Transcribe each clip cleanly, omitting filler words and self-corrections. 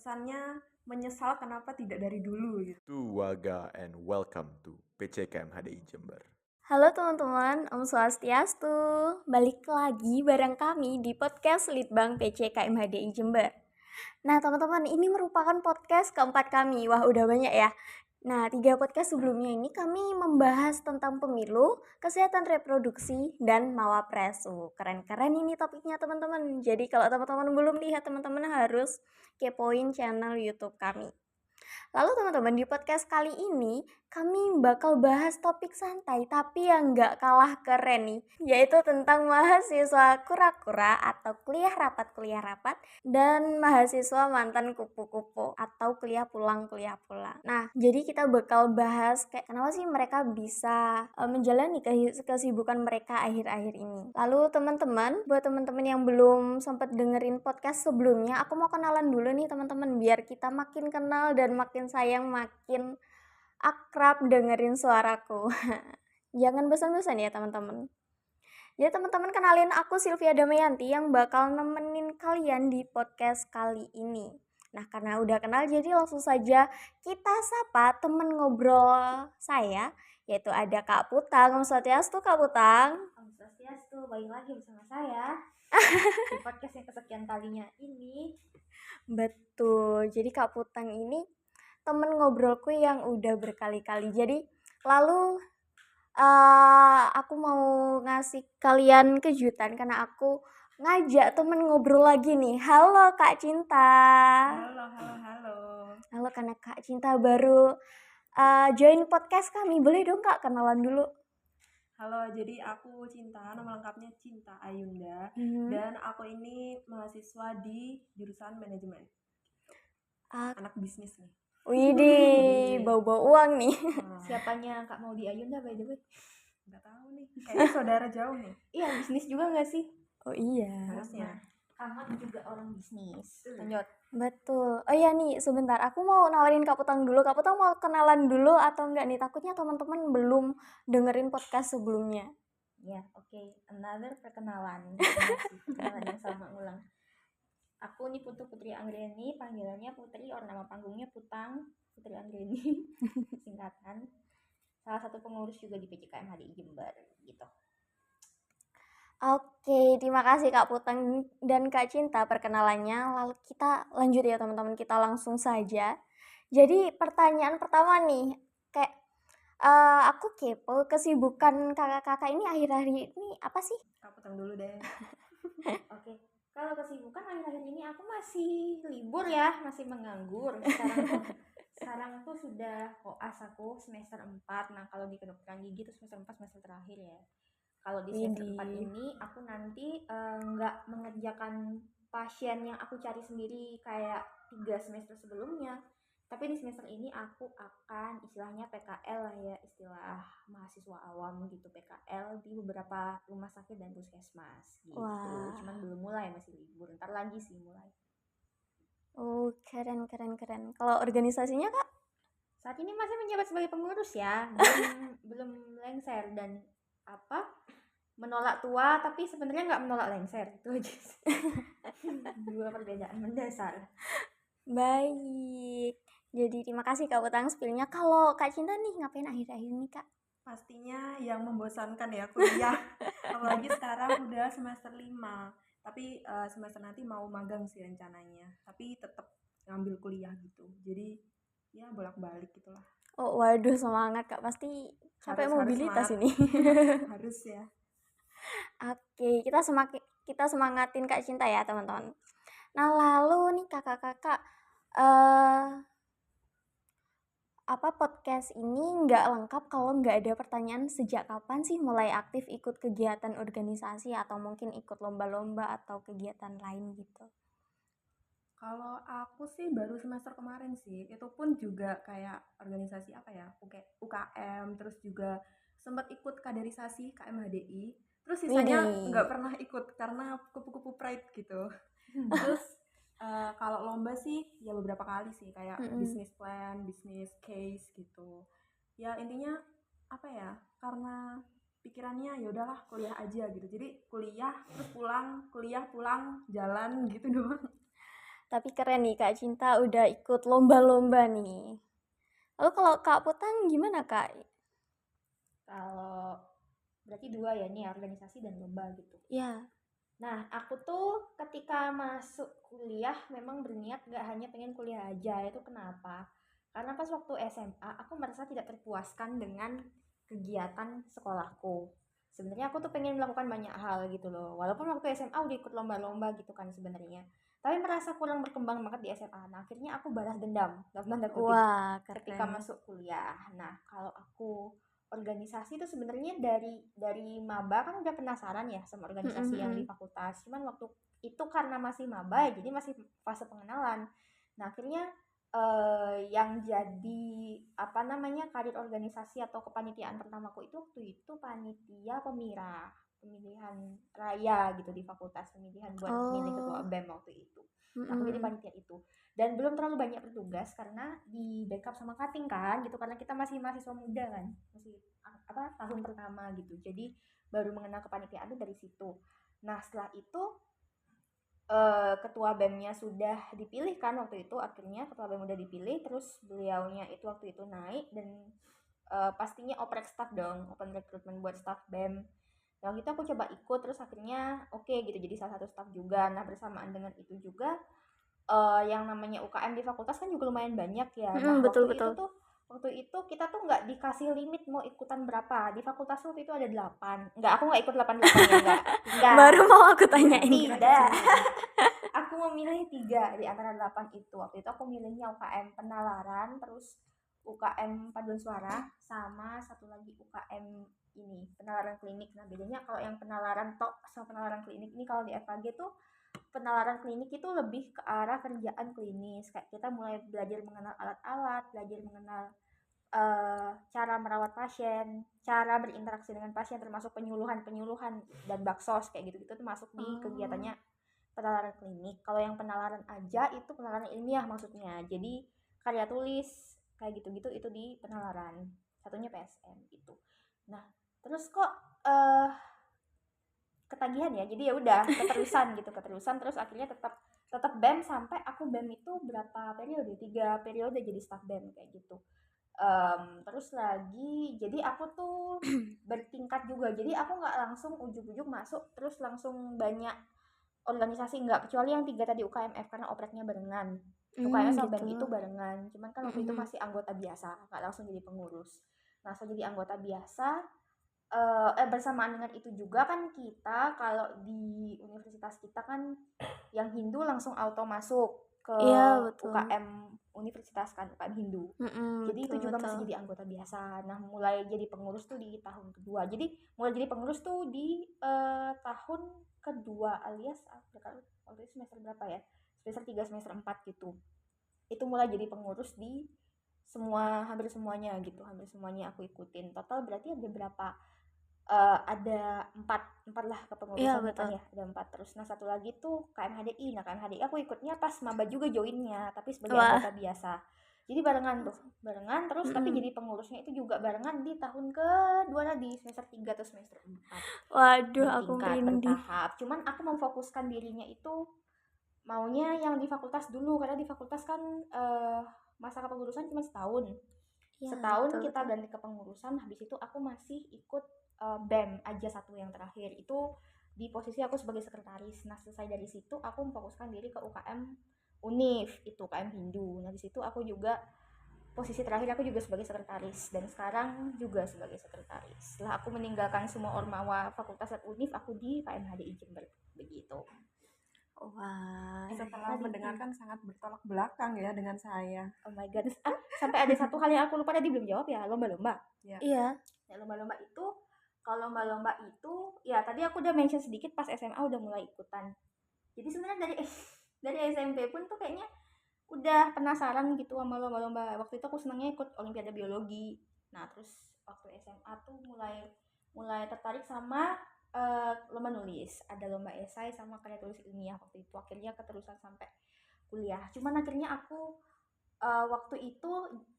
kesannya menyesal kenapa tidak dari dulu gitu. Waga and welcome to PCKM HDI Jember. Halo teman-teman, Om Swastiastu. Balik lagi bareng kami di podcast Litbang PCKM HDI Jember. Nah teman-teman, ini merupakan podcast keempat kami. Wah udah banyak ya. Nah 3 podcast sebelumnya ini kami membahas tentang pemilu, kesehatan reproduksi, dan mawapres. Keren-keren ini topiknya teman-teman. Jadi kalau teman-teman belum lihat, teman-teman harus kepoin channel YouTube kami. Lalu teman-teman, di podcast kali ini kami bakal bahas topik santai tapi yang gak kalah keren nih, yaitu tentang mahasiswa kura-kura atau kuliah rapat dan mahasiswa mantan kupu-kupu atau kuliah pulang. Nah, jadi kita bakal bahas kayak kenapa sih mereka bisa menjalani kesibukan mereka akhir-akhir ini. Lalu teman-teman, buat teman-teman yang belum sempat dengerin podcast sebelumnya, aku mau kenalan dulu nih teman-teman biar kita makin kenal dan makin sayang, makin akrab dengerin suaraku. Jangan bosan-bosan ya teman-teman. Jadi teman-teman, kenalin aku Sylvia Damayanti yang bakal nemenin kalian di podcast kali ini. Nah karena udah kenal, jadi langsung saja kita sapa temen ngobrol saya, yaitu ada Kak Putang. Om Swastiastu Kak Putang. Om Swastiastu, balik lagi bersama saya di podcast yang kesekian kalinya ini. Betul, jadi Kak Putang ini temen ngobrolku yang udah berkali-kali. Jadi lalu aku mau ngasih kalian kejutan karena aku ngajak temen ngobrol lagi nih. Halo Kak Cinta. Halo. Halo, karena Kak Cinta baru join podcast kami. Boleh dong Kak kenalan dulu? Halo, jadi aku Cinta, nama lengkapnya Cinta Ayunda, dan aku ini mahasiswa di jurusan manajemen. Anak bisnis nih. Widih, bau-bau uang nih. Siapanya Kak Maudi Ayunda by the way? Nggak tahu nih, kayaknya saudara jauh nih. Iya, bisnis juga nggak sih? Oh iya. Harusnya. Kamu juga orang bisnis. Lanjut. Betul. Oh iya nih, sebentar. Aku mau nawarin Kak Putang dulu. Kak Putang mau kenalan dulu atau enggak nih? Takutnya teman-teman belum dengerin podcast sebelumnya. Ya, oke. Another perkenalan. Perkenalan yang sama ulang. Aku nih Putu Putri Anggreni, panggilannya Putri, orang nama panggungnya Putang Putri Anggreni, singkatan. Salah satu pengurus juga di PCKM HDI Jember, gitu. Oke, terima kasih Kak Putang dan Kak Cinta perkenalannya. Lalu kita lanjut ya teman-teman, kita langsung saja. Jadi pertanyaan pertama nih, kayak aku kepo, kesibukan kakak-kakak ini akhir-akhir ini apa sih? Kak Putang dulu deh. Oke. Kalau kesibukan akhir-akhir ini aku masih libur ya, masih menganggur. Sekarang tuh sudah koas aku semester 4. Nah, kalau di kedokteran gigi itu semester 4 semester terakhir ya. Kalau di semester 4 ini aku nanti nggak mengerjakan pasien yang aku cari sendiri kayak 3 semester sebelumnya. Tapi di semester ini aku akan istilahnya PKL lah ya, istilah mahasiswa awam gitu, PKL di beberapa rumah sakit dan puskesmas gitu. Wah. Cuman belum mulai, masih libur. Ntar lagi sih mulai. Oh, keren. Kalau organisasinya Kak? Saat ini masih menjabat sebagai pengurus ya, belum lengser dan menolak tua tapi sebenarnya nggak menolak lengser, itu aja. Dua perbedaan mendasar. Baik. Jadi terima kasih Kak Putang spillnya. Kalau Kak Cinta nih ngapain akhir-akhir ini Kak? Pastinya yang membosankan ya kuliah. Apalagi sekarang udah semester 5. Tapi semester nanti mau magang sih rencananya. Tapi tetap ngambil kuliah gitu. Jadi ya bolak-balik gitulah. Oh waduh, semangat Kak, pasti sampai mobilitas ini. Harus ya. Oke, kita semangatin Kak Cinta ya teman-teman. Nah lalu nih kakak-kakak, podcast ini nggak lengkap kalau nggak ada pertanyaan sejak kapan sih mulai aktif ikut kegiatan organisasi atau mungkin ikut lomba-lomba atau kegiatan lain gitu. Kalau aku sih baru semester kemarin sih, itu pun juga kayak organisasi UKM, terus juga sempat ikut kaderisasi KMHDI, terus sisanya nggak pernah ikut karena kupu-kupu pride gitu. Terus kalau lomba sih ya beberapa kali sih, kayak business plan, business case gitu. Ya intinya karena pikirannya ya udahlah kuliah aja gitu. Jadi kuliah terus pulang, jalan gitu doang. Tapi keren nih Kak Cinta udah ikut lomba-lomba nih. Lalu kalau Kak Putang gimana Kak? Kalau berarti dua ya nih, organisasi dan lomba gitu. Ya. Nah, aku tuh ketika masuk kuliah memang berniat gak hanya pengen kuliah aja. Itu kenapa? Karena pas waktu SMA aku merasa tidak terpuaskan dengan kegiatan sekolahku. Sebenarnya aku tuh pengen melakukan banyak hal gitu loh. Walaupun waktu SMA udah ikut lomba-lomba gitu kan sebenarnya. Tapi merasa kurang berkembang banget di SMA. Nah, akhirnya aku balas dendam dalam tanda kutip Wah, ketika keren. masuk kuliah. Nah, kalau aku organisasi itu sebenarnya dari maba kan udah penasaran ya sama organisasi yang di fakultas. Cuman waktu itu karena masih maba jadi masih fase pengenalan. Nah, akhirnya yang jadi apa namanya karir organisasi atau kepanitiaan pertamaku itu waktu itu panitia pemilihan raya gitu di fakultas, pemilihan buat milih ketua Oh. BEM waktu itu. Nah, aku jadi panitia itu dan belum terlalu banyak bertugas karena di backup sama cutting kan gitu, karena kita masih mahasiswa muda kan, masih tahun pertama gitu, jadi baru mengenal kepanitiaan itu dari situ. Nah, setelah itu ketua BEM-nya sudah dipilih kan waktu itu, akhirnya ketua BEM udah dipilih, terus beliaunya itu waktu itu naik dan pastinya oprek staff dong, open recruitment buat staff BEM. Nah, gitu aku coba ikut, terus akhirnya oke gitu jadi salah satu staff juga. Nah, bersamaan dengan itu juga yang namanya UKM di fakultas kan juga lumayan banyak ya. Nah, Betul. waktu itu kita tuh nggak dikasih limit mau ikutan berapa. Di fakultas waktu itu ada 8. Aku nggak ikut 8 ya, enggak. Baru mau aku tanyain. Tidak. Aku memilih 3 di antara 8 itu. Waktu itu aku milihnya UKM penalaran, terus UKM paduan suara, sama satu lagi UKM ini penalaran klinik. Nah, bedanya kalau yang penalaran tok sama penalaran klinik ini, kalau di FKG tuh penalaran klinik itu lebih ke arah kerjaan klinis, kayak kita mulai belajar mengenal alat-alat, belajar mengenal cara merawat pasien, cara berinteraksi dengan pasien, termasuk penyuluhan dan baksos kayak gitu-gitu tuh masuk di kegiatannya penalaran klinik. Kalau yang penalaran aja itu penalaran ilmiah maksudnya, jadi karya tulis kayak gitu-gitu itu di penalaran, satunya PSM gitu. Nah, terus kok ketagihan ya, jadi ya udah keterusan terus akhirnya tetap BEM sampai aku BEM itu berapa periode, 3 periode jadi staff BEM kayak gitu. Terus lagi jadi aku tuh bertingkat juga, jadi aku nggak langsung ujug-ujug masuk terus langsung banyak organisasi, nggak, kecuali yang 3 tadi UKMF karena opreknya barengan. UKM sama BEM itu barengan, cuman kan waktu itu masih anggota biasa, nggak langsung jadi pengurus. Nah, so jadi anggota biasa bersamaan dengan itu juga kan kita kalau di universitas kita kan yang Hindu langsung auto masuk ke UKM universitas kan, UKM Hindu. Jadi itu juga masih jadi anggota biasa. Nah, mulai jadi pengurus tuh di tahun kedua. Jadi mulai jadi pengurus tuh di tahun kedua, alias waktu itu semester berapa ya? Semester 3, semester 4 gitu. Itu mulai jadi pengurus di hampir semuanya gitu. Hampir semuanya aku ikutin. Total berarti ada berapa? Ada 4 lah kepengurusan kan ya, ada 4. Terus nah satu lagi tuh KMHDI. Nah, KMHDI aku ikutnya pas maba juga joinnya, tapi sebagai anggota biasa. Jadi barengan terus tapi jadi pengurusnya itu juga barengan di tahun kedua tadi, semester 3 atau semester 4. Waduh, aku merinding. Bertahap. Cuman aku memfokuskan dirinya itu maunya yang di fakultas dulu, karena di fakultas kan masa kepengurusan cuma setahun. Setahun kita ganti kepengurusan, habis itu aku masih ikut BEM aja satu yang terakhir itu di posisi aku sebagai sekretaris. Nah, selesai dari situ aku memfokuskan diri ke UKM Unif, itu UKM Hindu. Nah, di situ aku juga posisi terakhir aku juga sebagai sekretaris dan sekarang juga sebagai sekretaris. Setelah aku meninggalkan semua ormawa fakultas dan Unif, aku di KMHDI Jember begitu. Wah, setelah mendengarkan sangat bertolak belakang ya dengan saya. Oh my god. Sampai ada satu hal yang aku lupa tadi belum jawab ya, lomba-lomba. Iya. Ya, lomba-lomba itu, kalau lomba-lomba itu ya tadi aku udah mention sedikit, pas SMA udah mulai ikutan. Jadi sebenarnya dari SMP pun tuh kayaknya udah penasaran gitu sama lomba-lomba. Waktu itu aku senangnya ikut olimpiade biologi. Nah, terus waktu SMA tuh mulai tertarik sama lomba nulis, ada lomba esai sama karya tulis ilmiah waktu itu. Akhirnya keterusan sampai kuliah. Cuman akhirnya aku waktu itu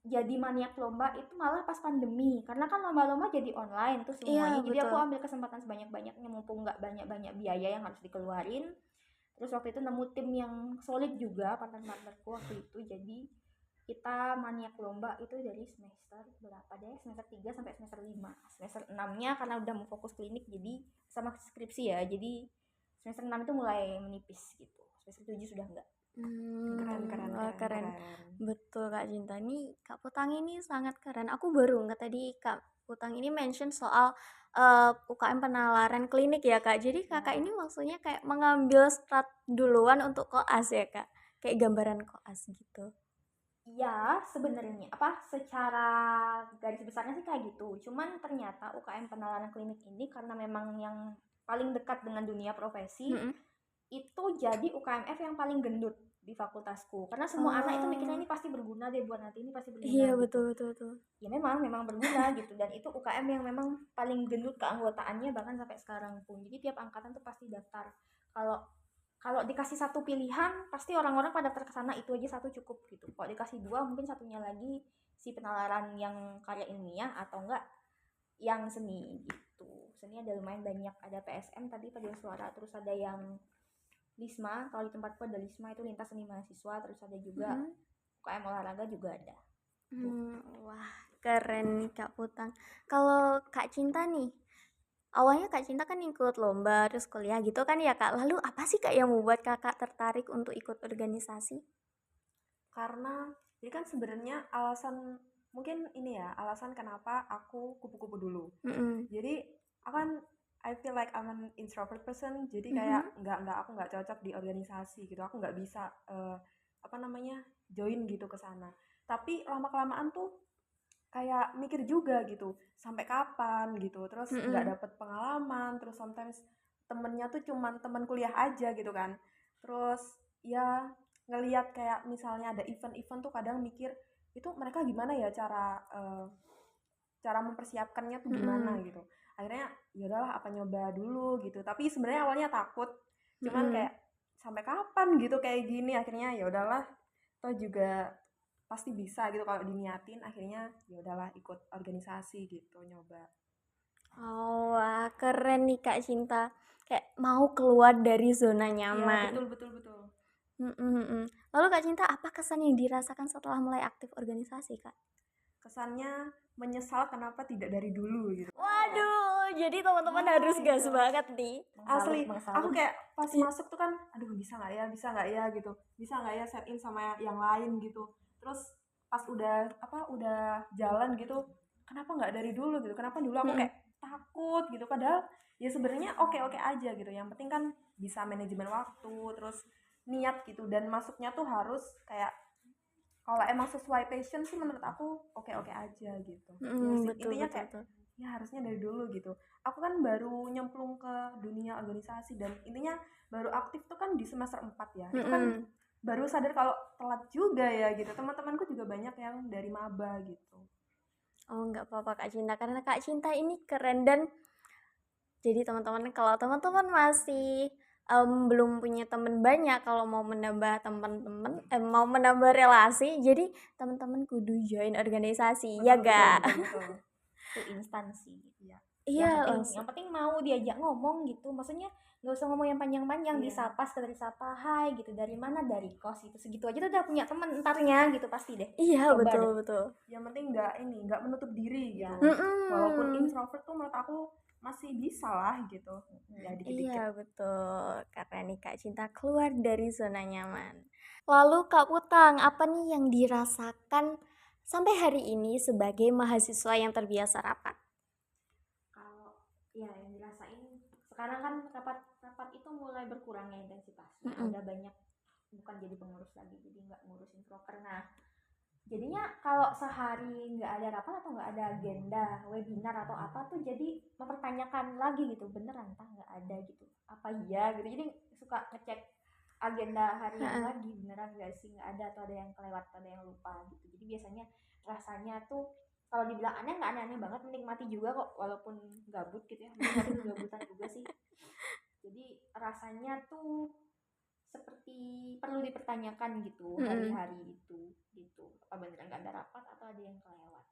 jadi maniak lomba itu malah pas pandemi, karena kan lomba-lomba jadi online tuh semuanya. Jadi aku ambil kesempatan sebanyak-banyaknya mumpung nggak banyak-banyak biaya yang harus dikeluarin. Terus waktu itu nemu tim yang solid juga, partner-partnerku waktu itu. Jadi kita maniak lomba itu dari semester berapa deh? Semester 3 sampai semester 5. Semester 6-nya karena udah mau fokus klinik jadi sama skripsi ya. Jadi semester 6 itu mulai menipis gitu. Semester 7 sudah enggak. Keren, keren, Wah, keren, keren. keren. Betul Kak Cinta, nih Kak Putang ini sangat keren. Aku baru nggak tadi Kak Putang ini mention soal UKM penalaran klinik ya Kak. Jadi kakak Ya. ini maksudnya kayak mengambil strat duluan untuk koas ya Kak, kayak gambaran koas gitu. Ya, sebenarnya secara garis besarnya sih kayak gitu. Cuman ternyata UKM penalaran klinik ini karena memang yang paling dekat dengan dunia profesi, Mm-mm. itu jadi UKMF yang paling gendut di fakultasku. Karena semua anak itu mikirnya ini pasti berguna deh buat nanti, ini pasti berguna Iya, gitu. betul. Ya memang berguna gitu, dan itu UKM yang memang paling gendut keanggotaannya bahkan sampai sekarang pun. Jadi tiap angkatan tuh pasti daftar. Kalau kalau dikasih satu pilihan pasti orang-orang pada daftar ke sana, itu aja satu cukup gitu. Kalau dikasih dua mungkin satunya lagi si penalaran yang karya ilmiah atau enggak yang seni gitu. Seni ada lumayan banyak, ada PSM tadi paduan suara, terus ada yang Lisma. Kalau di tempatku ada Lisma, itu lintas seni mahasiswa, terus ada juga UKM olahraga juga ada. Wah, keren nih Kak Putang. Kalau Kak Cinta nih, awalnya Kak Cinta kan ikut lomba terus kuliah gitu kan ya Kak. Lalu apa sih Kak yang membuat Kakak tertarik untuk ikut organisasi? Karena jadi kan sebenarnya alasan mungkin ini ya, alasan kenapa aku kupu-kupu dulu. Mm-mm. Jadi aku kan I feel like I'm an introvert person, jadi kayak aku nggak cocok di organisasi gitu, aku nggak bisa join gitu ke sana. Tapi lama kelamaan tuh kayak mikir juga gitu, sampai kapan gitu, terus nggak Mm-mm. dapet pengalaman, terus sometimes temennya tuh cuman teman kuliah aja gitu kan. Terus ya ngelihat kayak misalnya ada event-event tuh kadang mikir itu mereka gimana ya cara mempersiapkannya tuh gimana Mm-mm. gitu. Akhirnya ya udahlah apa nyoba dulu gitu. Tapi sebenarnya awalnya takut, cuman Mm-mm. kayak sampai kapan gitu kayak gini, akhirnya ya udahlah, toh juga pasti bisa gitu kalau diniatin, akhirnya ya udahlah ikut organisasi gitu, nyoba. Oh, wah, keren nih Kak Cinta. Kayak mau keluar dari zona Iya, nyaman. betul betul betul. Mm-mm. Lalu Kak Cinta, apa kesan yang dirasakan setelah mulai aktif organisasi Kak? Kesannya menyesal kenapa tidak dari dulu gitu. Waduh, jadi teman-teman harus gas Gitu. banget nih. Asli, aku Mengsalut. kayak pas masuk tuh kan, aduh bisa nggak ya gitu, bisa nggak ya set in sama yang lain gitu. Terus pas udah jalan gitu, kenapa nggak dari dulu gitu, kenapa dulu aku Mm-mm. kayak takut gitu, padahal ya sebenarnya oke aja gitu, yang penting kan bisa manajemen waktu, terus niat gitu, dan masuknya tuh harus kayak kalau emang sesuai passion sih menurut aku oke aja gitu. Ya sih, Betul, intinya betul, kayak betul. ya harusnya dari dulu gitu. Aku kan baru nyemplung ke dunia organisasi, dan intinya baru aktif tuh kan di semester 4 ya. Itu kan Mm-mm. baru sadar kalau telat juga ya gitu. Teman-temanku juga banyak yang dari maba gitu. Oh, nggak apa-apa Kak Cinta, karena Kak Cinta ini keren. Dan jadi teman-teman, kalau teman-teman masih belum punya teman banyak, kalau mau menambah teman-teman, mau menambah relasi, jadi teman-teman kudu join organisasi, ya gak? Betul. Itu instansi. Iya. Iya, Yang penting mau diajak ngomong gitu, maksudnya nggak usah ngomong yang panjang-panjang, Iya. disapa sekadar disapa, hai gitu, dari mana, dari kos gitu, segitu aja tuh udah punya teman entarnya gitu pasti deh. iya, Coba deh. betul. Yang penting nggak menutup diri Iya. gitu. Walaupun introvert tuh menurut aku masih bisa lah gitu. Ya dikit-dikit. Iya, betul. Karena nih Kak Cinta keluar dari zona nyaman. Lalu Kak Putang, apa nih yang dirasakan sampai hari ini sebagai mahasiswa yang terbiasa rapat? Kalau ya yang dirasain sekarang kan rapat itu mulai berkurang ya intensitasnya. Udah banyak bukan jadi pengurus lagi, jadi nggak ngurusin proker. Nah, jadinya kalau sehari nggak ada rapat atau nggak ada agenda webinar atau apa tuh jadi mempertanyakan lagi gitu, beneran tah nggak ada gitu, apa iya gitu. Jadi suka ngecek agenda harian lagi, beneran nggak sih nggak ada, atau ada yang kelewat atau ada yang lupa gitu. Jadi biasanya rasanya tuh kalau dibilang aneh nggak aneh-aneh banget, menikmati juga kok walaupun gabut gitu ya, menikmati kegabutan juga sih. Jadi rasanya tuh seperti perlu dipertanyakan gitu hari-hari itu gitu, apa beneran nggak ada rapat atau ada yang kelewat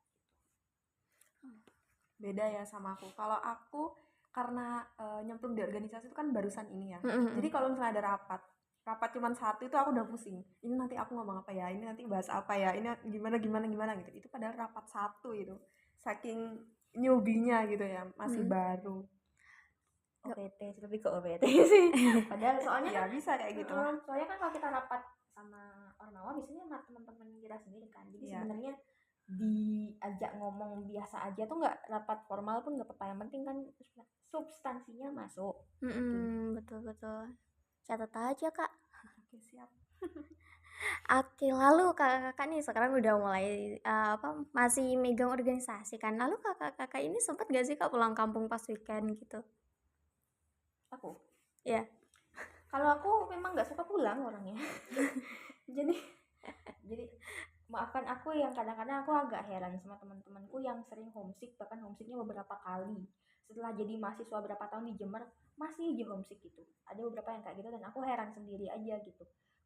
gitu. Beda ya sama aku. Kalau aku karena nyemplung di organisasi itu kan barusan ini ya. Jadi kalau misalnya ada rapat, rapat cuman satu itu aku udah pusing. Ini nanti aku ngomong apa ya? Ini nanti bahas apa ya? Ini gimana gitu. Itu padahal rapat satu itu. Saking newbie-nya gitu ya, masih baru. OPT lebih ke OPT sih. Padahal soalnya Ya bisa kayak gitu lah. soalnya kan kalau kita rapat sama Ormawa biasanya sama teman-teman kita sendiri kan. Jadi Iya. sebenarnya diajak ngomong biasa aja tuh nggak rapat formal pun nggak apa-apa. Yang penting kan substansinya masuk. Betul. Catat aja kak. Oke, siap. Oke, lalu kakak-kakak nih sekarang udah mulai masih megang organisasi kan? Lalu kakak-kakak ini sempat gak sih kak pulang kampung pas weekend gitu? Aku Ya. kalau aku memang nggak suka pulang orangnya. jadi maafkan aku yang kadang-kadang aku agak heran sama teman-temanku yang sering homesick, bahkan homesicknya beberapa kali setelah jadi mahasiswa berapa tahun di Jember masih aja homesick gitu. Ada beberapa yang kayak gitu dan aku heran sendiri aja gitu,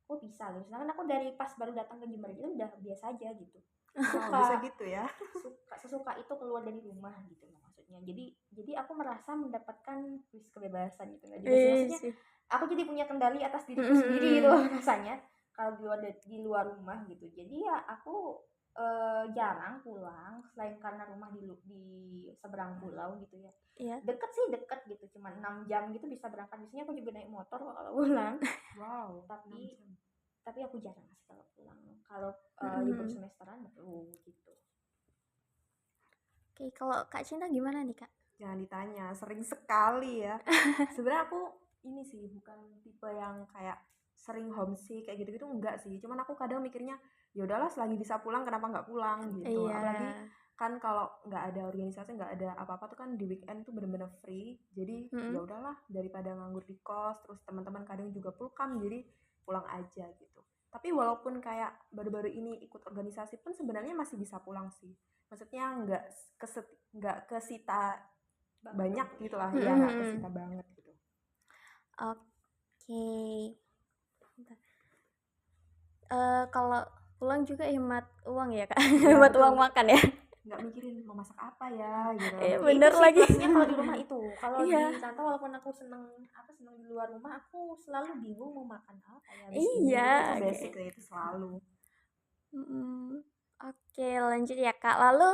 kok bisa gitu. Sedangkan aku dari pas baru datang ke Jember itu udah biasa aja gitu, Bisa gitu ya. sesuka itu keluar dari rumah gitu loh maksudnya. Jadi aku merasa mendapatkan kebebasan gitu nggak juga sih, maksudnya aku jadi punya kendali atas diriku sendiri gitu loh rasanya kalau di luar rumah gitu. Jadi ya aku jarang pulang selain karena rumah di seberang pulau gitu ya. Iya. Deket gitu, cuma 6 jam gitu bisa berangkat. Biasanya aku juga naik motor kalau pulang. Wow. Tapi aku jarang sih kalau pulang. Kalau libur semesteran baru gitu. Oke, kalau Kak Cinta gimana nih kak? Jangan ditanya, sering sekali ya. Sebenarnya aku ini sih bukan tipe yang kayak sering homesick kayak gitu-gitu, enggak sih. Cuman aku kadang mikirnya ya udahlah selagi bisa pulang kenapa nggak pulang gitu. Iya. Apalagi kan kalau nggak ada organisasi, nggak ada apa-apa tuh kan di weekend tuh bener-bener free. Jadi ya udahlah daripada nganggur di kos, terus teman-teman kadang juga pulkam, jadi pulang aja gitu. Tapi walaupun kayak baru-baru ini ikut organisasi pun sebenarnya masih bisa pulang sih. Maksudnya nggak kesita banyak gitu lah, ya nggak kesita banget gitu. Oke. Kalau pulang juga hemat uang ya kak? Ya, hemat betul. uang makan ya? Nggak mikirin mau masak apa ya gitu. Bener Itu sih lagi. plusnya kalau di rumah itu. Kalau Iya. di kantor walaupun aku seneng di luar rumah, aku selalu bingung mau makan apa ya. Iya. Itu basic ya, itu selalu. Oke, lanjut ya kak. Lalu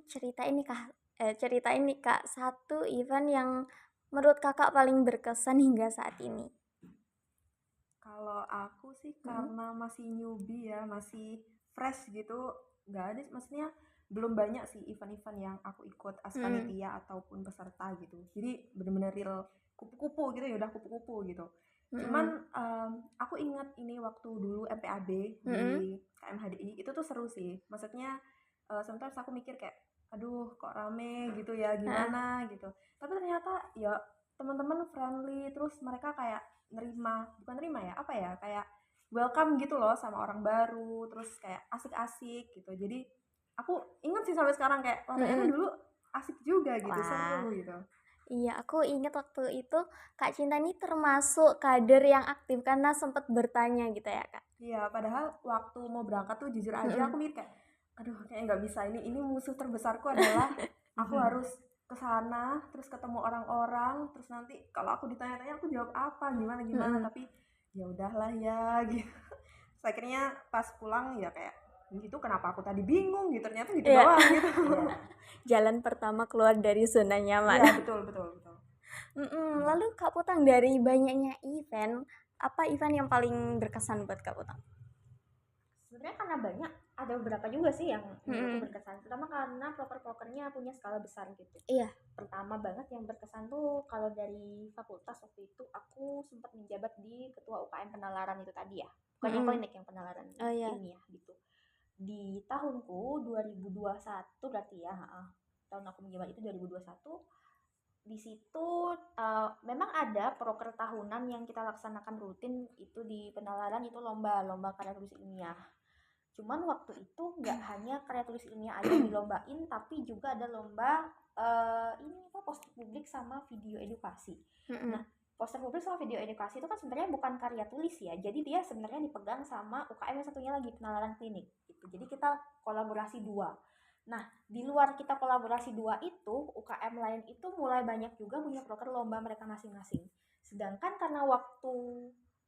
cerita ini kak satu event yang menurut kakak paling berkesan hingga saat ini. Kalau aku sih karena masih newbie ya, masih fresh gitu, nggak ada, maksudnya belum banyak sih event-event yang aku ikut as panitia ataupun peserta gitu. Jadi bener-bener real kupu-kupu gitu, ya udah kupu-kupu gitu. Cuman aku ingat ini waktu dulu MPAB di KMHDI itu tuh seru sih. Maksudnya sometimes aku mikir kayak aduh kok rame gitu ya, gimana gitu. Tapi ternyata ya teman-teman friendly, terus mereka kayak bukan nerima ya, apa ya, kayak welcome gitu loh sama orang baru, terus kayak asik-asik gitu. Jadi aku ingat sih sampai sekarang kayak ternyata dulu asik juga gitu. Wah. Seru gitu. Iya, aku ingat waktu itu Kak Cinta ini termasuk kader yang aktif karena sempat bertanya gitu ya kak. Iya, padahal waktu mau berangkat tuh jujur aja aku mikir kayak aduh kayak nggak bisa, ini musuh terbesarku adalah aku harus ke sana terus ketemu orang-orang, terus nanti kalau aku ditanya-tanya aku jawab apa, gimana tapi ya udahlah ya gitu. Terus akhirnya pas pulang ya kayak gitu, kenapa aku tadi bingung gitu, ternyata gitu doang gitu. Jalan pertama keluar dari zona nyaman. Iya, betul. Lalu Kak Putang, dari banyaknya event, apa event yang paling berkesan buat Kak Putang? Sebenarnya karena banyak, ada beberapa juga sih yang menurutku berkesan. Terutama karena proker-prokernya punya skala besar gitu. Iya. Pertama banget yang berkesan tuh kalau dari fakultas waktu itu aku sempat menjabat di ketua UKM penalaran itu tadi ya. Bukan yang klinik, yang penalaran ilmiah gitu. Di tahunku 2021 berarti ya, tahun aku menjabat itu 2021. Di situ memang ada proker tahunan yang kita laksanakan rutin itu di penalaran, itu lomba karya tulis ilmiah. Cuman waktu itu nggak hanya karya tulis ilmiah aja yang dilombain, tapi juga ada lomba poster publik sama video edukasi. Nah, poster publik sama video edukasi itu kan sebenarnya bukan karya tulis ya, jadi dia sebenarnya dipegang sama UKM yang satunya lagi, penalaran klinik gitu. Jadi kita kolaborasi dua. Nah, di luar kita kolaborasi dua itu, UKM lain itu mulai banyak juga punya proker lomba mereka masing-masing. Sedangkan karena waktu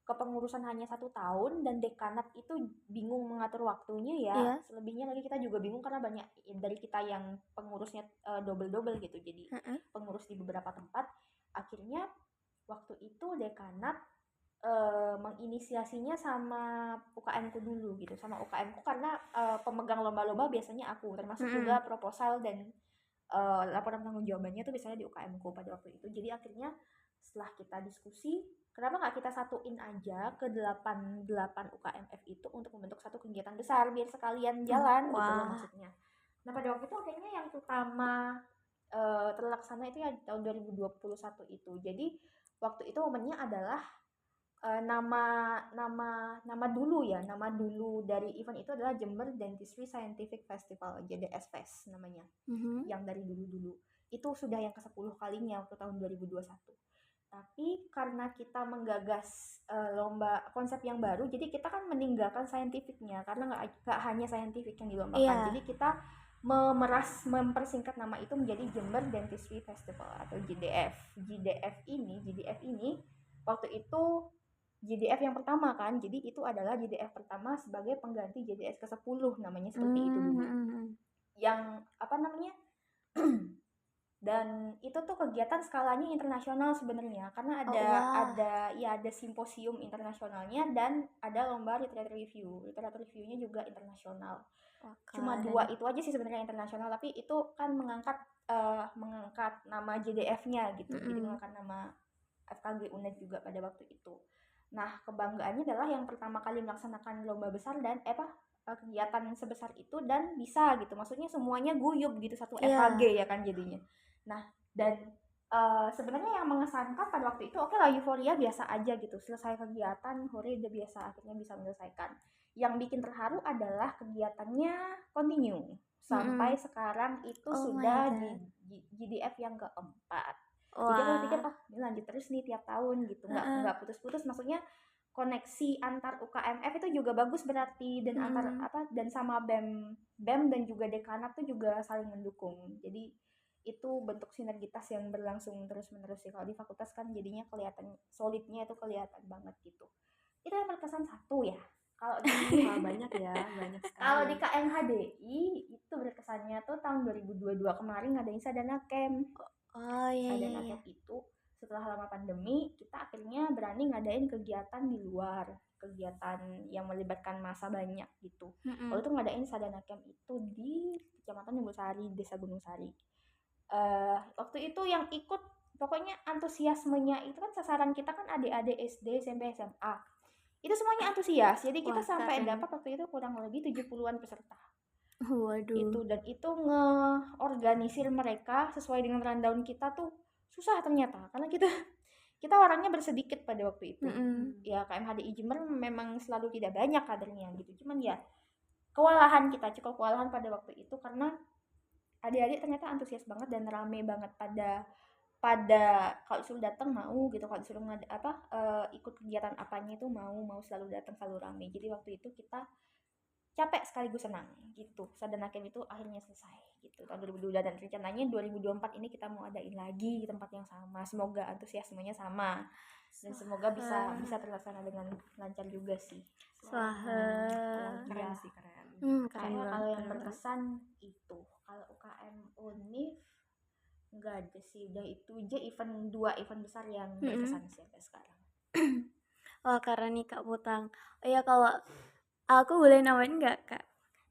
kepengurusan hanya 1 tahun dan dekanat itu bingung mengatur waktunya ya, Iya. selebihnya lagi kita juga bingung karena banyak dari kita yang pengurusnya double-double gitu, jadi Heeh. pengurus di beberapa tempat. Akhirnya waktu itu dekanat menginisiasinya sama UKM-ku dulu gitu, sama UKM-ku karena pemegang lomba-lomba biasanya aku, termasuk juga proposal dan laporan tanggung jawabannya tuh biasanya di UKM-ku pada waktu itu. Jadi akhirnya setelah kita diskusi, kenapa nggak kita satuin aja ke 8 UKMF itu untuk membentuk satu kegiatan besar biar sekalian jalan gitu loh Wah. maksudnya. Nah pada waktu itu akhirnya yang utama terlaksana itu ya tahun 2021 itu. Jadi waktu itu momennya adalah nama dulu dari event itu adalah Jember Dentistry Scientific Festival, JDS Fest namanya, yang dari dulu itu sudah yang ke-10 kalinya waktu tahun 2021. Tapi karena kita menggagas lomba konsep yang baru, jadi kita kan meninggalkan saintifiknya karena nggak hanya saintifik yang dilombakan. Iya. Jadi kita mempersingkat nama itu menjadi Jember Dentistry Festival atau JDF. JDF ini waktu itu JDF yang pertama kan, jadi itu adalah JDF pertama sebagai pengganti JDS ke-10 namanya seperti itu dulu. Yang apa namanya? Dan itu tuh kegiatan skalanya internasional sebenarnya karena ada simposium internasionalnya dan ada lomba literatur reviewnya juga internasional. Cuma 2 itu aja sih sebenarnya internasional, tapi itu kan mengangkat nama JDF-nya gitu, jadi mengangkat nama FKG UNED juga pada waktu itu. Nah kebanggaannya adalah yang pertama kali melaksanakan lomba besar dan kegiatan sebesar itu dan bisa gitu, maksudnya semuanya guyup gitu satu FKG ya kan jadinya. Nah dan sebenarnya yang mengesankan pada waktu itu oke lah, euforia biasa aja gitu, selesai kegiatan hore udah biasa, akhirnya bisa menyelesaikan. Yang bikin terharu adalah kegiatannya continue sampai sekarang itu sudah di GDF yang keempat. Jadi aku pikir ini lanjut terus nih tiap tahun gitu, nggak putus-putus, maksudnya koneksi antar UKMF itu juga bagus berarti, dan dan sama BEM dan juga dekanat tuh juga saling mendukung. Jadi itu bentuk sinergitas yang berlangsung terus-menerus sih. Kalau di fakultas kan jadinya kelihatan solidnya, itu kelihatan banget gitu. Itu yang berkesan satu ya. Kalau di banyak sekali. kalau di KMHDI itu berkesannya tuh tahun 2022 kemarin ngadain Sadana Camp. Sadana Camp itu setelah lama pandemi kita akhirnya berani ngadain kegiatan di luar, kegiatan yang melibatkan massa banyak gitu. Kalau itu ngadain Sadana Camp itu di Kecamatan Gunung Sari, Desa Gunung Sari. Waktu itu yang ikut pokoknya antusiasmenya itu kan, sasaran kita kan adik-adik SD, SMP, SMA. Itu semuanya antusias. Jadi kita sampai dapat waktu itu kurang lebih 70-an peserta. Waduh. Itu ngeorganisir mereka sesuai dengan rundown kita tuh susah ternyata, karena kita orangnya bersedikit pada waktu itu. Ya KMHDI Jember memang selalu tidak banyak kadernya gitu. Cuman ya cukup kewalahan pada waktu itu karena adik-adik ternyata antusias banget dan rame banget pada kalau disuruh datang mau gitu, kalau disuruh ikut kegiatan apanya itu mau selalu datang, selalu rame. Jadi waktu itu kita capek sekaligus senang gitu. Sadana Camp itu akhirnya selesai gitu tahun 2022, dan rencananya 2024 ini kita mau adain lagi di tempat yang sama. Semoga antusiasmenya sama dan semoga bisa terlaksana dengan lancar juga sih. Keren sih, keren. Kalau yang berkesan itu, kalau UKM Unif enggak ada sih, udah itu aja dua event besar yang berkesan sih sampai sekarang. Wah karena nih Kak Putang. Oh ya, kalau aku boleh namain nggak Kak?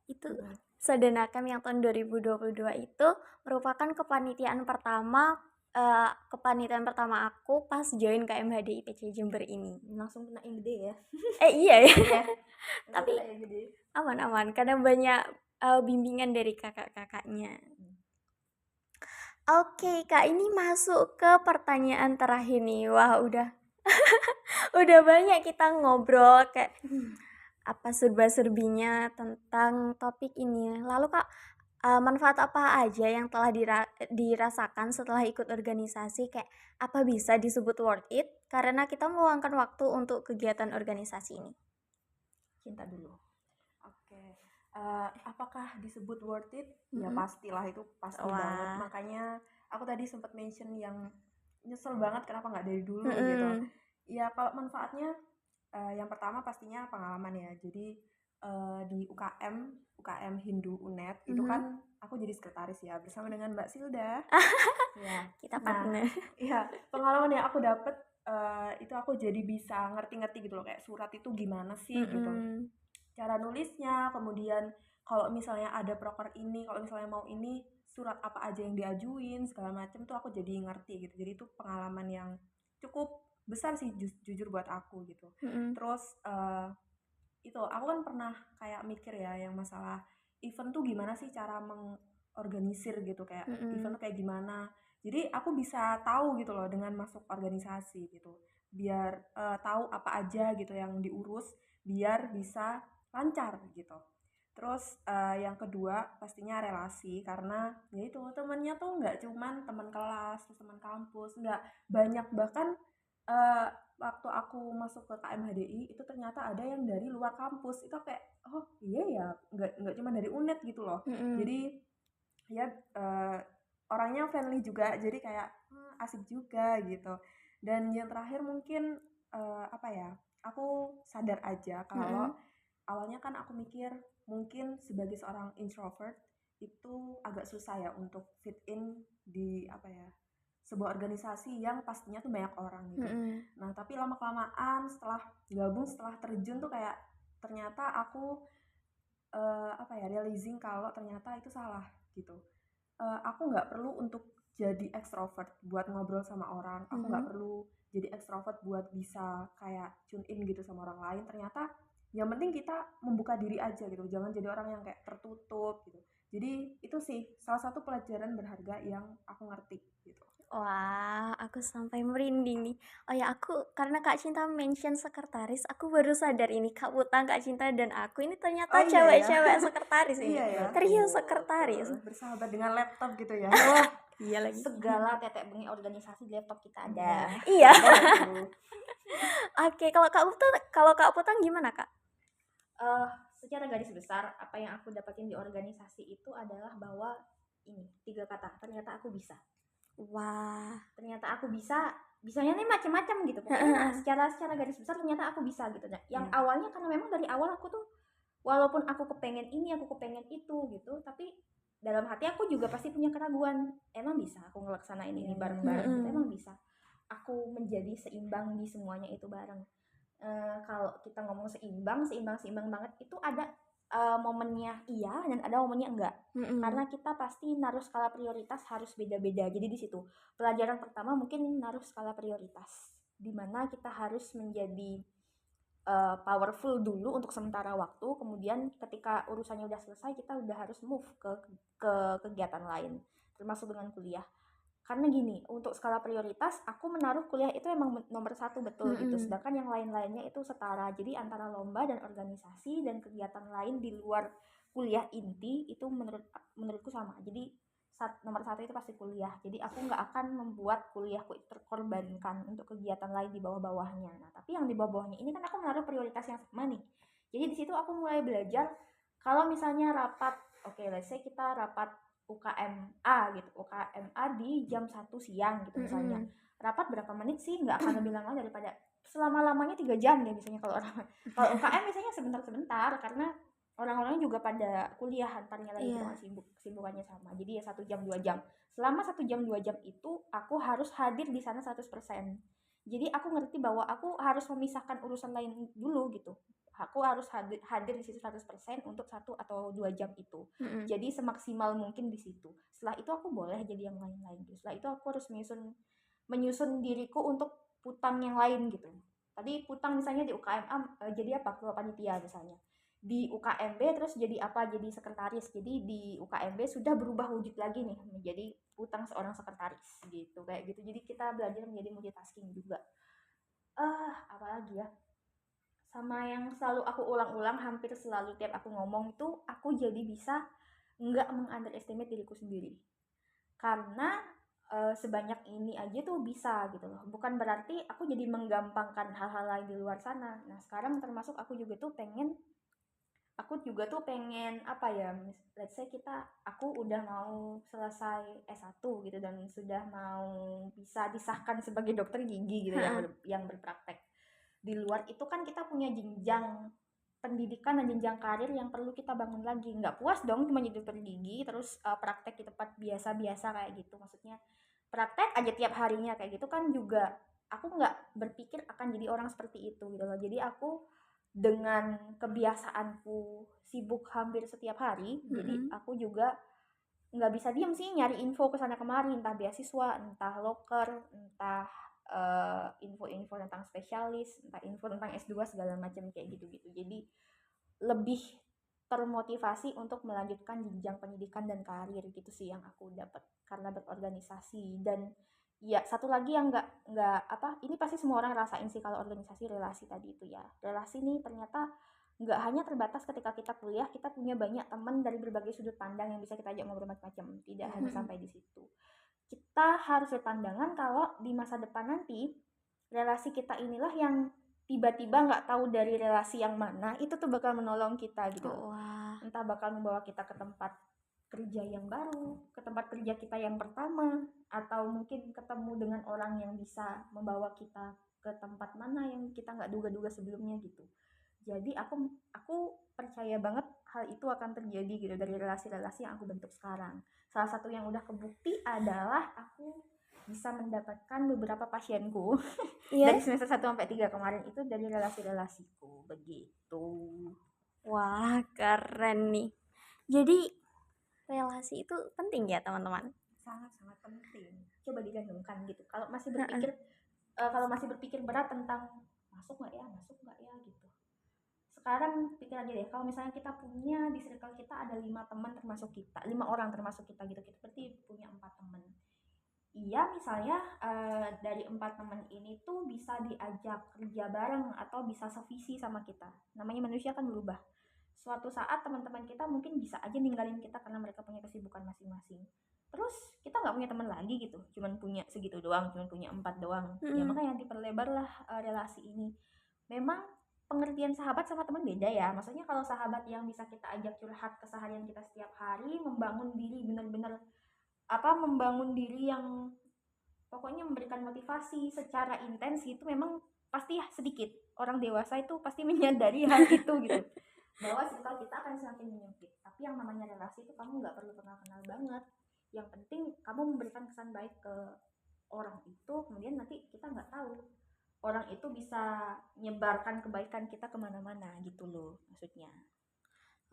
Itu Sadana Camp yang tahun 2022 itu merupakan kepanitiaan pertama aku pas join KMHDI PC Jember ini. Langsung kena yang gede ya. Iya ya. Tapi aman karena banyak bimbingan dari kakak-kakaknya. Oke Kak, ini masuk ke pertanyaan terakhir nih. Wah udah udah banyak kita ngobrol kayak apa serba-serbinya tentang topik ini. Lalu Kak, manfaat apa aja yang telah dirasakan setelah ikut organisasi? Kayak apa bisa disebut worth it karena kita meluangkan waktu untuk kegiatan organisasi ini? Cinta dulu. Oke. Apakah disebut worth it? Ya pastilah, itu pasti banget. Makanya aku tadi sempat mention yang nyesel banget kenapa nggak dari dulu gitu. Ya kalau manfaatnya yang pertama pastinya pengalaman ya. Jadi di UKM Hindu UNED itu kan aku jadi sekretaris ya bersama dengan Mbak Silda. Ya. Kita Nah, partner. ya pengalaman yang aku dapet itu aku jadi bisa ngerti-ngerti gitu loh, kayak surat itu gimana sih gitu. Cara nulisnya, kemudian kalau misalnya ada proker ini, kalau misalnya mau ini surat apa aja yang diajuin segala macam tuh aku jadi ngerti gitu. Jadi itu pengalaman yang cukup besar sih jujur buat aku gitu. Terus itu aku kan pernah kayak mikir ya yang masalah event tuh gimana sih cara mengorganisir gitu, kayak event tuh kayak gimana. Jadi aku bisa tahu gitu loh dengan masuk organisasi gitu, biar tahu apa aja gitu yang diurus biar bisa lancar gitu. Terus yang kedua pastinya relasi, karena ya itu temennya tuh nggak cuman teman kelas, terus teman kampus, nggak banyak, bahkan eh, waktu aku masuk ke KMHDI itu ternyata ada yang dari luar kampus. Itu kayak oh iya ya, nggak cuma dari UNED gitu loh. Jadi ya orangnya friendly juga, jadi kayak asik juga gitu. Dan yang terakhir mungkin apa ya, aku sadar aja kalau awalnya kan aku mikir mungkin sebagai seorang introvert itu agak susah ya untuk fit in di apa ya, sebuah organisasi yang pastinya tuh banyak orang gitu. Nah tapi lama kelamaan setelah gabung, setelah terjun tuh kayak ternyata aku apa ya, realizing kalau ternyata itu salah gitu. Aku nggak perlu untuk jadi ekstrovert buat ngobrol sama orang, aku nggak perlu jadi ekstrovert buat bisa kayak tune in gitu sama orang lain. Ternyata yang penting kita membuka diri aja gitu, jangan jadi orang yang kayak tertutup gitu. Jadi itu sih salah satu pelajaran berharga yang aku ngerti gitu. Wah, aku sampai merinding nih. Oh ya, aku karena Kak Cinta mention sekretaris, aku baru sadar ini Kak Utang, Kak Cinta dan aku ini ternyata Oh iya ya. cewek-cewek sekretaris ini. Iya ya. Trio sekretaris. Bersahabat dengan laptop gitu ya. Wah, iya lagi. Segala tetek bengi organisasi di laptop kita ada. Iya. Ada tuh. Oke, kalau Kak Putang gimana, Kak? Secara garis besar apa yang aku dapatin di organisasi itu adalah bahwa ini 3 kata, ternyata aku bisa. Wah. Ternyata aku bisa, bisanya nih macam-macam gitu. Pokoknya secara garis besar ternyata aku bisa gitu. Nah, yang awalnya karena memang dari awal aku tuh walaupun aku kepengen ini, aku kepengen itu gitu, tapi dalam hati aku juga pasti punya keraguan. Emang bisa aku ngelaksanain ini bareng-bareng gitu, emang bisa aku menjadi seimbang di semuanya itu bareng. Kalau kita ngomong seimbang banget itu ada momennya iya dan ada momennya enggak. Karena kita pasti naruh skala prioritas harus beda-beda. Jadi di situ pelajaran pertama mungkin naruh skala prioritas, di mana kita harus menjadi powerful dulu untuk sementara waktu, kemudian ketika urusannya udah selesai kita udah harus move ke kegiatan lain, termasuk dengan kuliah. Karena gini, untuk skala prioritas aku menaruh kuliah itu emang nomor 1 betul gitu, sedangkan yang lain-lainnya itu setara. Jadi antara lomba dan organisasi dan kegiatan lain di luar kuliah inti itu menurutku sama. Jadi nomor 1 itu pasti kuliah. Jadi aku nggak akan membuat kuliahku terkorbankan untuk kegiatan lain di bawah-bawahnya. Nah tapi yang di bawah-bawahnya ini kan aku menaruh prioritas yang sama nih. Jadi di situ aku mulai belajar kalau misalnya rapat, oke, let's say kita rapat UKMA gitu, UKMA di jam 1 siang gitu misalnya. Rapat berapa menit sih? Nggak akan lebih lama daripada selama-lamanya 3 jam deh biasanya kalau rapat. Kalau UKM biasanya sebentar-sebentar karena orang-orang juga pada kuliah antarnya lagi dengan sibukannya sama. Jadi ya 1 jam 2 jam. Selama 1 jam 2 jam itu aku harus hadir di sana 100%. Jadi aku ngerti bahwa aku harus memisahkan urusan lain dulu gitu. Aku harus hadir di situ 100% untuk 1 atau 2 jam itu. Jadi semaksimal mungkin di situ. Setelah itu aku boleh jadi yang lain-lain gitu. Setelah itu aku harus menyusun diriku untuk putang yang lain gitu. Tadi putang misalnya di UKMA jadi apa? Ketua panitia misalnya. Di UKMB terus jadi apa? Jadi sekretaris. Jadi di UKMB sudah berubah wujud lagi nih menjadi putang seorang sekretaris gitu. Kayak gitu. Jadi kita belajar menjadi multitasking juga. Apalagi ya? Sama yang selalu aku ulang-ulang hampir selalu tiap aku ngomong itu aku jadi bisa nggak meng-underestimate diriku sendiri karena sebanyak ini aja tuh bisa gitu loh, bukan berarti aku jadi menggampangkan hal-hal lain di luar sana. Nah sekarang termasuk aku juga tuh pengen aku juga tuh pengen apa ya, let's say aku udah mau selesai S1 gitu dan sudah mau bisa disahkan sebagai dokter gigi gitu yang berpraktek. Di luar itu kan kita punya jenjang pendidikan dan jenjang karir yang perlu kita bangun lagi. Nggak puas dong cuma jadi dokter gigi terus praktek di tempat biasa-biasa kayak gitu. Maksudnya praktek aja tiap harinya kayak gitu kan juga aku nggak berpikir akan jadi orang seperti itu gitu loh. Jadi aku dengan kebiasaanku sibuk hampir setiap hari, jadi aku juga nggak bisa diem sih nyari info ke sana kemari, entah beasiswa, entah loker, entah info-info tentang spesialis, entah info tentang S2 segala macam kayak gitu-gitu. Jadi lebih termotivasi untuk melanjutkan jenjang pendidikan dan karir gitu sih yang aku dapat karena berorganisasi. Dan ya satu lagi yang nggak apa, ini pasti semua orang rasain sih kalau organisasi, relasi tadi itu ya. Relasi nih ternyata nggak hanya terbatas ketika kita kuliah, kita punya banyak teman dari berbagai sudut pandang yang bisa kita ajak ngobrol macam-macam. Tidak hanya sampai di situ. Kita harus berpandangan kalau di masa depan nanti relasi kita inilah yang tiba-tiba nggak tahu dari relasi yang mana itu tuh bakal menolong kita gitu. Wah. Entah bakal membawa kita ke tempat kerja yang baru, ke tempat kerja kita yang pertama, atau mungkin ketemu dengan orang yang bisa membawa kita ke tempat mana yang kita nggak duga-duga sebelumnya gitu. Jadi aku percaya banget hal itu akan terjadi gitu dari relasi-relasi yang aku bentuk sekarang. Salah satu yang udah kebukti adalah aku bisa mendapatkan beberapa pasienku dari semester 1 sampai 3 kemarin itu dari relasi-relasiku begitu. Wah, keren nih. Jadi relasi itu penting ya teman-teman. Sangat-sangat penting. Coba direnungkan gitu. Kalau masih berpikir berat tentang masuk nggak ya gitu. Sekarang pikir aja deh, kalau misalnya kita punya di circle kita ada 5 teman termasuk kita, 5 orang termasuk kita gitu, kita berarti punya 4 teman. Iya, misalnya dari 4 teman ini tuh bisa diajak kerja bareng atau bisa sevisi sama kita. Namanya manusia kan berubah. Suatu saat teman-teman kita mungkin bisa aja ninggalin kita karena mereka punya kesibukan masing-masing. Terus kita nggak punya teman lagi gitu, cuman punya segitu doang, cuman punya 4 doang. Ya makanya diperlebarlah relasi ini. Memang pengertian sahabat sama teman beda ya. Maksudnya kalau sahabat yang bisa kita ajak curhat keseharian kita setiap hari, membangun diri benar-benar membangun diri yang pokoknya memberikan motivasi secara intens gitu, memang pasti sedikit. Orang dewasa itu pasti menyadari hal itu gitu. Bahwa circle kita akan semakin menyempit. Tapi yang namanya relasi itu kamu nggak perlu kenal-kenal banget. Yang penting kamu memberikan kesan baik ke orang itu, kemudian nanti kita nggak tahu orang itu bisa nyebarkan kebaikan kita kemana-mana gitu loh maksudnya.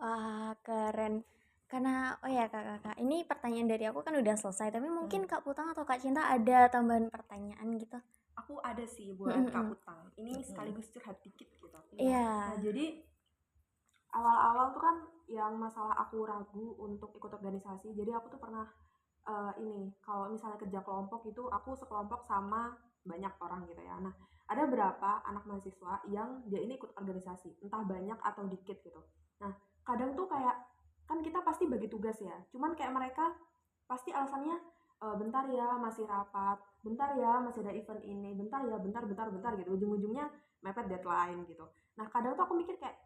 Wah, keren. Karena oh ya Kak, ini pertanyaan dari aku kan udah selesai, tapi mungkin Kak Putang atau Kak Cinta ada tambahan pertanyaan gitu. Aku ada sih buat Kak Putang. Ini sekaligus curhat dikit gitu. Iya. Nah, jadi awal-awal tuh kan yang masalah aku ragu untuk ikut organisasi. Jadi aku tuh pernah kalau misalnya kerja kelompok itu aku sekelompok sama banyak orang gitu ya. Nah, ada berapa anak mahasiswa yang dia ini ikut organisasi, entah banyak atau dikit gitu. Nah, kadang tuh kayak kan kita pasti bagi tugas ya. Cuman kayak mereka pasti alasannya bentar ya masih rapat, bentar ya masih ada event ini, bentar ya bentar gitu. Ujung-ujungnya mepet deadline gitu. Nah, kadang tuh aku mikir kayak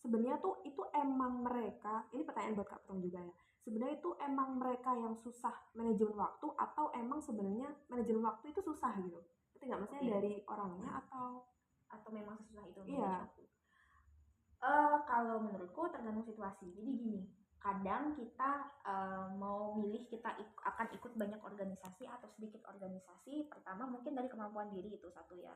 sebenarnya tuh itu emang mereka, ini pertanyaan buat Kak Putang juga ya, sebenarnya itu emang mereka yang susah manajemen waktu atau emang sebenarnya manajemen waktu itu susah gitu? Ngerti nggak? Maksudnya dari orangnya atau memang sesusah itu iya. waktu? Kalau menurutku tergantung situasi. Jadi gini, kadang kita mau milih kita akan ikut banyak organisasi atau sedikit organisasi. Pertama mungkin dari kemampuan diri itu satu ya.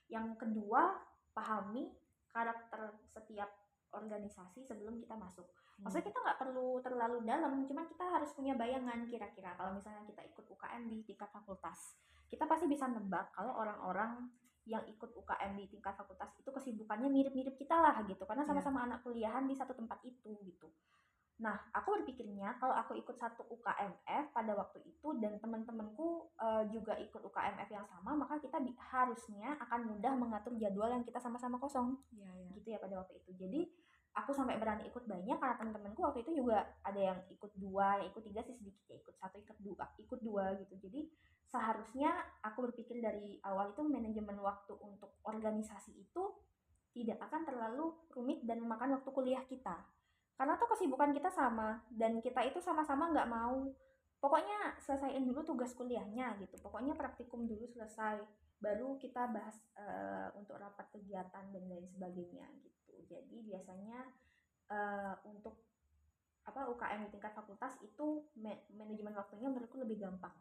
Yang kedua, pahami karakter setiap organisasi sebelum kita masuk. Maksudnya kita nggak perlu terlalu dalam, cuman kita harus punya bayangan kira-kira kalau misalnya kita ikut UKM di tingkat fakultas, kita pasti bisa nebak kalau orang-orang yang ikut UKM di tingkat fakultas itu kesibukannya mirip-mirip kita lah gitu, karena sama-sama anak kuliahan di satu tempat itu gitu. Nah, aku berpikirnya kalau aku ikut satu UKMF pada waktu itu dan teman-temanku juga ikut UKMF yang sama, maka kita harusnya akan mudah mengatur jadwal yang kita sama-sama kosong. Gitu ya pada waktu itu. Jadi aku sampai berani ikut banyak karena teman-temanku waktu itu juga ada yang ikut 2, yang ikut 3 sih sedikit ya, ikut 1, ikut 2 gitu. Jadi seharusnya aku berpikir dari awal itu manajemen waktu untuk organisasi itu tidak akan terlalu rumit dan memakan waktu kuliah kita. karena tuh kesibukan kita sama dan kita itu sama-sama nggak mau, pokoknya selesaiin dulu tugas kuliahnya gitu, pokoknya praktikum dulu selesai baru kita bahas untuk rapat kegiatan dan lain sebagainya gitu. Jadi biasanya untuk UKM di tingkat fakultas itu manajemen waktunya menurutku lebih gampang.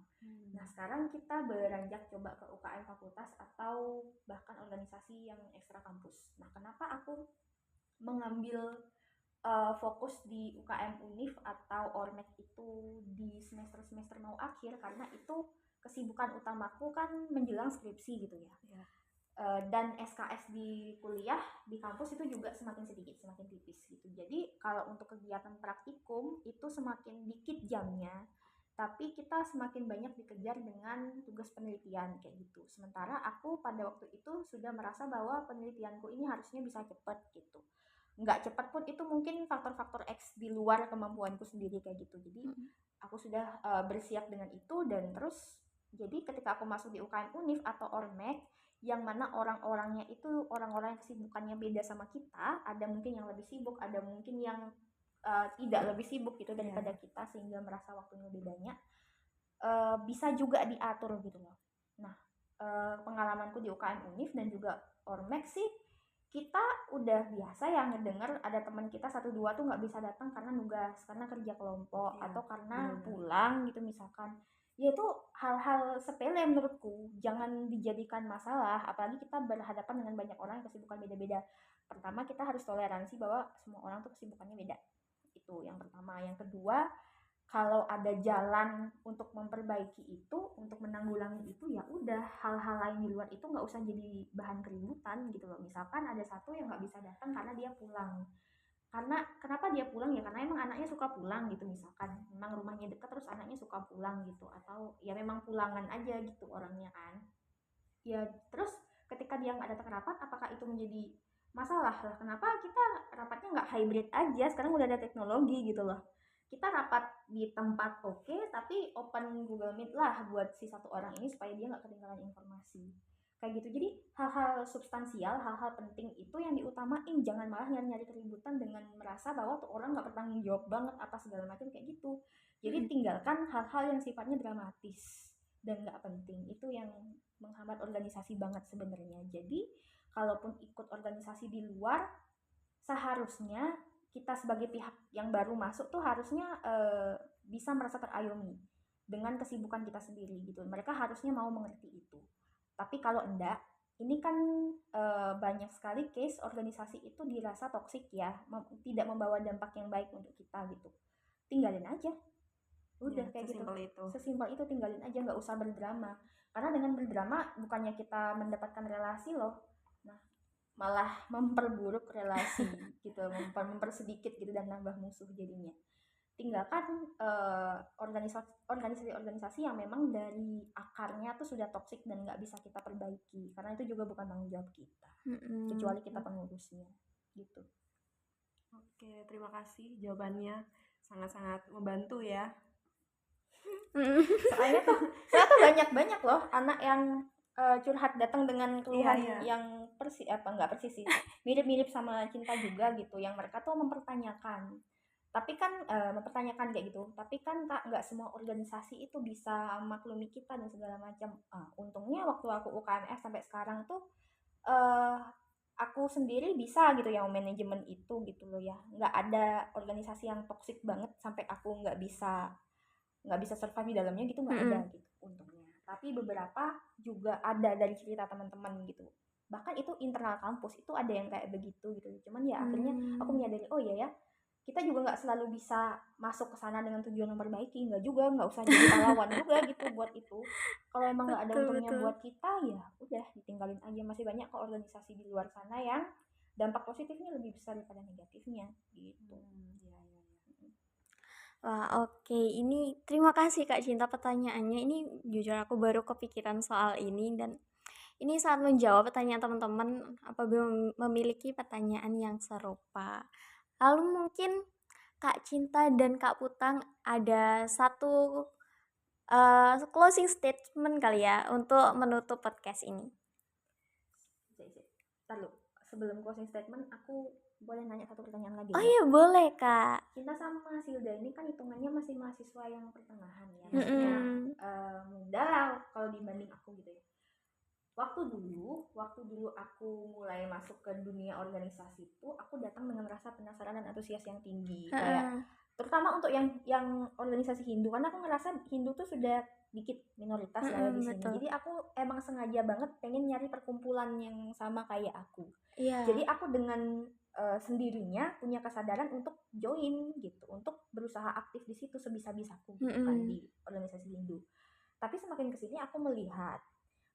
Nah sekarang kita beranjak coba ke UKM fakultas atau bahkan organisasi yang ekstra kampus. Nah kenapa aku mengambil fokus di UKM Unif atau Ormek itu di semester-semester mau akhir, karena itu kesibukan utamaku kan menjelang skripsi gitu ya. Dan SKS di kuliah di kampus itu juga semakin sedikit, semakin tipis gitu. Jadi kalau untuk kegiatan praktikum itu semakin dikit jamnya, tapi kita semakin banyak dikejar dengan tugas penelitian kayak gitu. Sementara aku pada waktu itu sudah merasa bahwa penelitianku ini harusnya bisa cepat gitu. Nggak cepat pun itu mungkin faktor-faktor X di luar kemampuanku sendiri kayak gitu. Jadi aku sudah bersiap dengan itu, dan terus jadi ketika aku masuk di UKM Unif atau Ormek, yang mana orang-orangnya itu orang-orang yang kesibukannya beda sama kita, ada mungkin yang lebih sibuk, ada mungkin yang tidak lebih sibuk gitu daripada kita, sehingga merasa waktunya lebih banyak, bisa juga diatur gitu loh. Nah pengalamanku di UKM Unif dan juga Ormek sih, kita udah biasa ya ngedenger ada teman kita 1-2 tuh nggak bisa datang karena nugas, karena kerja kelompok, atau karena pulang gitu misalkan. Ya itu hal-hal sepele menurutku, jangan dijadikan masalah, apalagi kita berhadapan dengan banyak orang yang kesibukan beda-beda. Pertama kita harus toleransi bahwa semua orang tuh kesibukannya beda, itu yang pertama. Yang kedua, kalau ada jalan untuk memperbaiki itu, untuk menanggulangi itu, ya udah, hal-hal lain di luar itu nggak usah jadi bahan keributan gitu loh. Misalkan ada satu yang nggak bisa datang karena dia pulang, karena kenapa dia pulang ya karena emang anaknya suka pulang gitu, misalkan memang rumahnya dekat terus anaknya suka pulang gitu, atau ya memang pulangan aja gitu orangnya kan. Ya terus ketika dia nggak datang rapat, apakah itu menjadi masalah lah? Kenapa kita rapatnya nggak hybrid aja, sekarang udah ada teknologi gitu loh. Kita rapat di tempat oke, tapi open Google Meet lah buat si satu orang ini supaya dia nggak ketinggalan informasi kayak gitu. Jadi hal-hal substansial, hal-hal penting itu yang diutamain, jangan malah nyari-nyari keributan dengan merasa bahwa tuh orang nggak bertanggung jawab banget apa segala macam kayak gitu. Jadi tinggalkan hal-hal yang sifatnya dramatis dan nggak penting, itu yang menghambat organisasi banget sebenarnya. Jadi kalaupun ikut organisasi di luar, seharusnya kita sebagai pihak yang baru masuk tuh harusnya bisa merasa terayomi dengan kesibukan kita sendiri gitu. Mereka harusnya mau mengerti itu. Tapi kalau enggak, ini kan banyak sekali case organisasi itu dirasa toksik ya, tidak membawa dampak yang baik untuk kita gitu. Tinggalin aja. Udah kayak gitu. Sesimpel itu, tinggalin aja, nggak usah berdrama. Karena dengan berdrama bukannya kita mendapatkan relasi loh. Nah, malah memperburuk relasi gitu, mempersedikit gitu dan nambah musuh jadinya. Tinggalkan organisasi-organisasi yang memang dari akarnya tuh sudah toksik dan nggak bisa kita perbaiki, karena itu juga bukan tanggung jawab kita, kecuali kita pengurusnya gitu. Oke, terima kasih jawabannya, sangat-sangat membantu ya. Soalnya tuh banyak loh anak yang curhat datang dengan keluhan yang nggak persis sih, mirip-mirip sama Cinta juga gitu, yang mereka tuh mempertanyakan. Tapi kan mempertanyakan kayak gitu, tapi kan nggak semua organisasi itu bisa maklumi kita dan segala macam. Untungnya waktu aku UKMF sampai sekarang tuh aku sendiri bisa gitu yang manajemen itu gitu loh ya. Nggak ada organisasi yang toksik banget sampai aku nggak bisa survive di dalamnya gitu, nggak ada gitu untungnya. Tapi beberapa juga ada dari cerita teman-teman gitu. Bahkan itu internal kampus itu ada yang kayak begitu gitu. Cuman ya akhirnya aku menyadari, oh iya ya, kita juga nggak selalu bisa masuk ke sana dengan tujuan memperbaiki, nggak juga, nggak usah jadi pahlawan juga gitu buat itu. Kalau emang nggak ada untungnya buat kita, ya udah ditinggalin aja. Masih banyak kok organisasi di luar sana yang dampak positifnya lebih besar daripada negatifnya gitu. Wah, oke. Ini terima kasih Kak Cinta pertanyaannya. Ini jujur aku baru kepikiran soal ini, dan ini sangat menjawab pertanyaan teman-teman apabila memiliki pertanyaan yang serupa. Lalu mungkin Kak Cinta dan Kak Putang ada satu closing statement kali ya untuk menutup podcast ini. Lalu sebelum closing statement, aku boleh nanya satu pertanyaan lagi Oh nggak? iya boleh Kak. Cinta sama Silda ini kan hitungannya masih mahasiswa yang pertengahan ya, maksudnya muda lah kalau dibanding aku gitu ya. Waktu dulu aku mulai masuk ke dunia organisasi itu, aku datang dengan rasa penasaran dan antusias yang tinggi. Kayak terutama untuk yang organisasi Hindu, karena aku ngerasa Hindu tuh sudah dikit minoritas lah ya di sini. Betul. Jadi aku emang sengaja banget pengen nyari perkumpulan yang sama kayak aku. Iya. Jadi aku dengan sendirinya punya kesadaran untuk join gitu, untuk berusaha aktif di situ sebisa-bisaku gitu kan di organisasi Hindu. Tapi semakin kesini aku melihat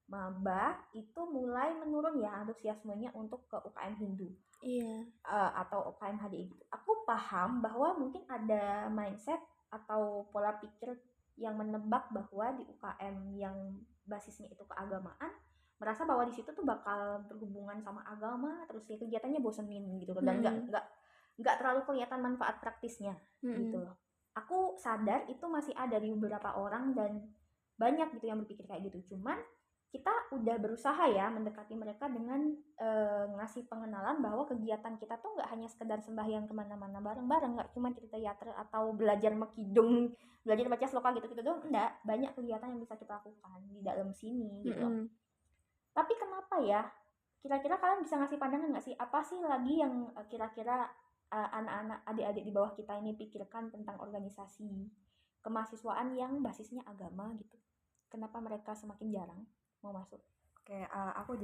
maba itu mulai menurun ya antusiasmenya untuk ke UKM Hindu. Iya. Atau UKM HDI gitu. Aku paham bahwa mungkin ada mindset atau pola pikir yang menebak bahwa di UKM yang basisnya itu keagamaan, merasa bahwa di situ tuh bakal berhubungan sama agama, terus ya kegiatannya bosenin gitu dan nggak terlalu kelihatan manfaat praktisnya gitu loh. Aku sadar itu masih ada di beberapa orang dan banyak gitu yang berpikir kayak gitu. Cuman kita udah berusaha ya mendekati mereka dengan ngasih pengenalan bahwa kegiatan kita tuh nggak hanya sekedar sembahyang kemana-mana bareng-bareng, nggak cuma cerita teater atau belajar mekidung, belajar baca sloka gitu-gitu doang, enggak, banyak kegiatan yang bisa kita lakukan di dalam sini gitu loh. Tapi kenapa ya, kira-kira kalian bisa ngasih pandangan nggak sih, apa sih lagi yang kira-kira anak-anak adik-adik di bawah kita ini pikirkan tentang organisasi kemahasiswaan yang basisnya agama gitu? Kenapa mereka semakin jarang mau masuk? Oke, aku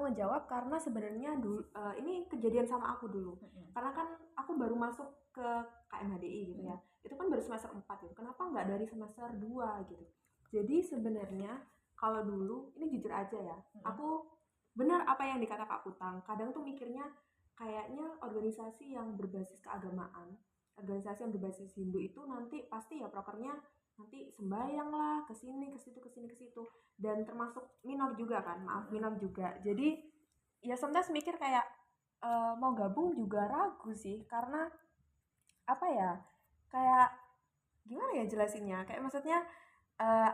ngejawab karena sebenarnya dulu ini kejadian sama aku dulu. Karena kan aku baru masuk ke KMHDI gitu ya. Itu kan baru semester 4 gitu. Kenapa nggak dari semester 2 gitu. Jadi sebenarnya kalau dulu ini jujur aja ya, aku benar apa yang dikata Kak Putang. Kadang tuh mikirnya kayaknya organisasi yang berbasis keagamaan, organisasi yang berbasis Hindu itu nanti pasti ya prokernya nanti sembahyang lah ke sini ke situ dan termasuk minor juga kan, minor juga. Jadi ya sometimes mikir kayak mau gabung juga ragu sih, karena apa ya, kayak gimana ya jelasinnya, kayak maksudnya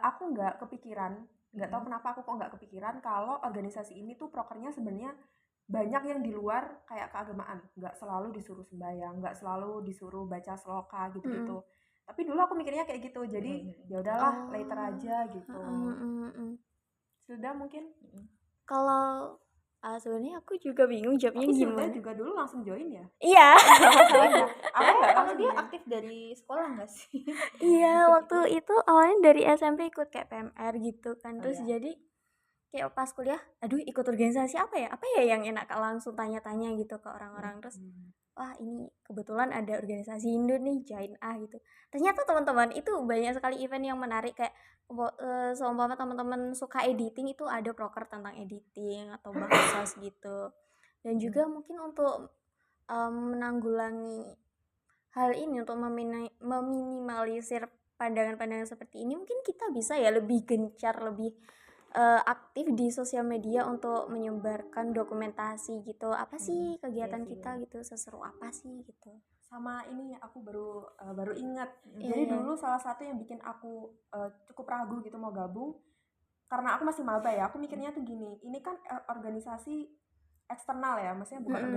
aku nggak kepikiran, nggak tahu kenapa aku kok nggak kepikiran kalau organisasi ini tuh prokernya sebenarnya banyak yang di luar kayak keagamaan, nggak selalu disuruh sembahyang, nggak selalu disuruh baca sloka gitu-gitu. Tapi dulu aku mikirnya kayak gitu, jadi ya udahlah later aja gitu. Sudah mungkin Kalau sebenarnya aku juga bingung jawabnya tapi gimana. Silda juga dulu langsung join ya? Iya. Masalahnya aku nggak Kalau langsung dia join. aktif dari sekolah nggak sih? Iya, waktu itu awalnya dari SMP ikut kayak PMR gitu kan. Terus jadi kayak pas kuliah, aduh ikut organisasi apa ya? Apa ya yang enak, langsung tanya-tanya gitu ke orang-orang. Terus wah ini kebetulan ada organisasi Hindu nih, join gitu. Ternyata teman-teman itu banyak sekali event yang menarik, kayak seumpama teman-teman suka editing itu ada proker tentang editing atau bahasa gitu. Dan juga mungkin untuk menanggulangi hal ini, untuk meminimalisir pandangan-pandangan seperti ini, mungkin kita bisa ya lebih gencar, lebih aktif di sosial media untuk menyebarkan dokumentasi gitu, apa sih kegiatan kita gitu, seseru apa sih gitu. Sama ini aku baru ingat. Jadi dulu salah satu yang bikin aku cukup ragu gitu mau gabung, karena aku masih maba ya, aku mikirnya tuh gini, ini kan organisasi eksternal ya, maksudnya bukan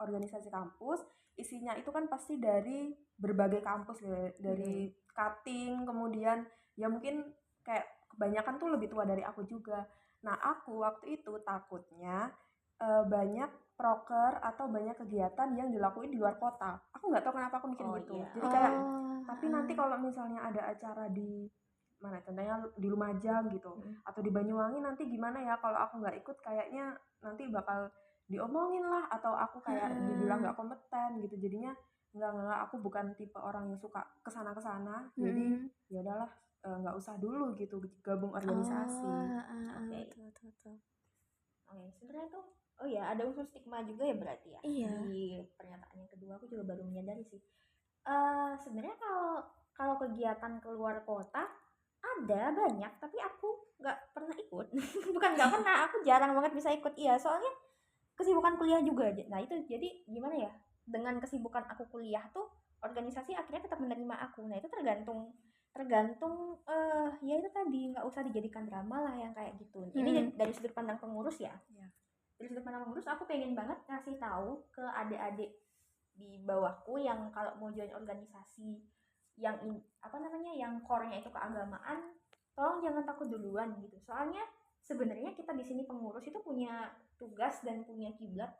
organisasi kampus, isinya itu kan pasti dari berbagai kampus, dari cutting, kemudian ya mungkin kayak kebanyakan tuh lebih tua dari aku juga. Nah aku waktu itu takutnya banyak proker atau banyak kegiatan yang dilakuin di luar kota. Aku nggak tahu kenapa aku mikir gitu. Iya. Jadi kayak tapi nanti kalau misalnya ada acara di mana, contohnya di Lumajang gitu atau di Banyuwangi, nanti gimana ya kalau aku nggak ikut, kayaknya nanti bakal diomongin lah atau aku kayak dibilang nggak kompeten gitu. Jadinya nggak, aku bukan tipe orang yang suka kesana, jadi ya udahlah nggak usah dulu gitu gabung organisasi. Oke, sebenarnya tuh ada unsur stigma juga ya berarti ya. Iya. Di pernyataan yang kedua aku juga baru menyadari sih. Sebenarnya kalau kegiatan keluar kota ada banyak, tapi aku nggak pernah ikut. Bukan nggak pernah, aku jarang banget bisa ikut. Iya, soalnya kesibukan kuliah juga. Nah itu jadi gimana ya? Dengan kesibukan aku kuliah tuh, organisasi akhirnya tetap menerima aku. Nah itu tergantung ya itu tadi, nggak usah dijadikan drama lah yang kayak gitu. Ini dari sudut pandang pengurus ya. dari sudut pandang pengurus aku pengen banget ngasih tahu ke adik-adik di bawahku yang kalau mau join organisasi yang yang core-nya itu keagamaan, tolong jangan takut duluan gitu. Soalnya sebenarnya kita di sini pengurus itu punya tugas dan punya kiblat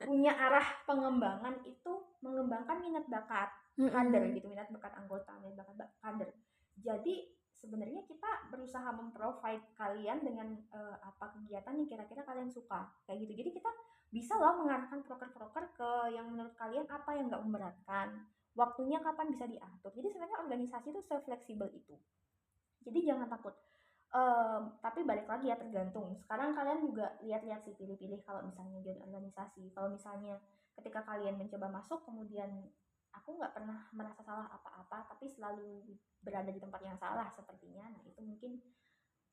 punya arah pengembangan itu mengembangkan minat bakat kader gitu, minat bakat anggota, minat bakat kader. Jadi sebenarnya kita berusaha memprovide kalian dengan apa kegiatan yang kira-kira kalian suka kayak gitu. Jadi kita bisa loh mengarahkan proker-proker ke yang menurut kalian apa yang nggak memberatkan, waktunya kapan bisa diatur. Jadi sebenarnya organisasi itu se-fleksibel itu. Jadi jangan takut. Tapi balik lagi ya, tergantung. Sekarang kalian juga lihat-lihat sih, pilih-pilih kalau misalnya join organisasi. Kalau misalnya ketika kalian mencoba masuk kemudian aku nggak pernah merasa salah apa-apa tapi selalu berada di tempat yang salah sepertinya, nah itu mungkin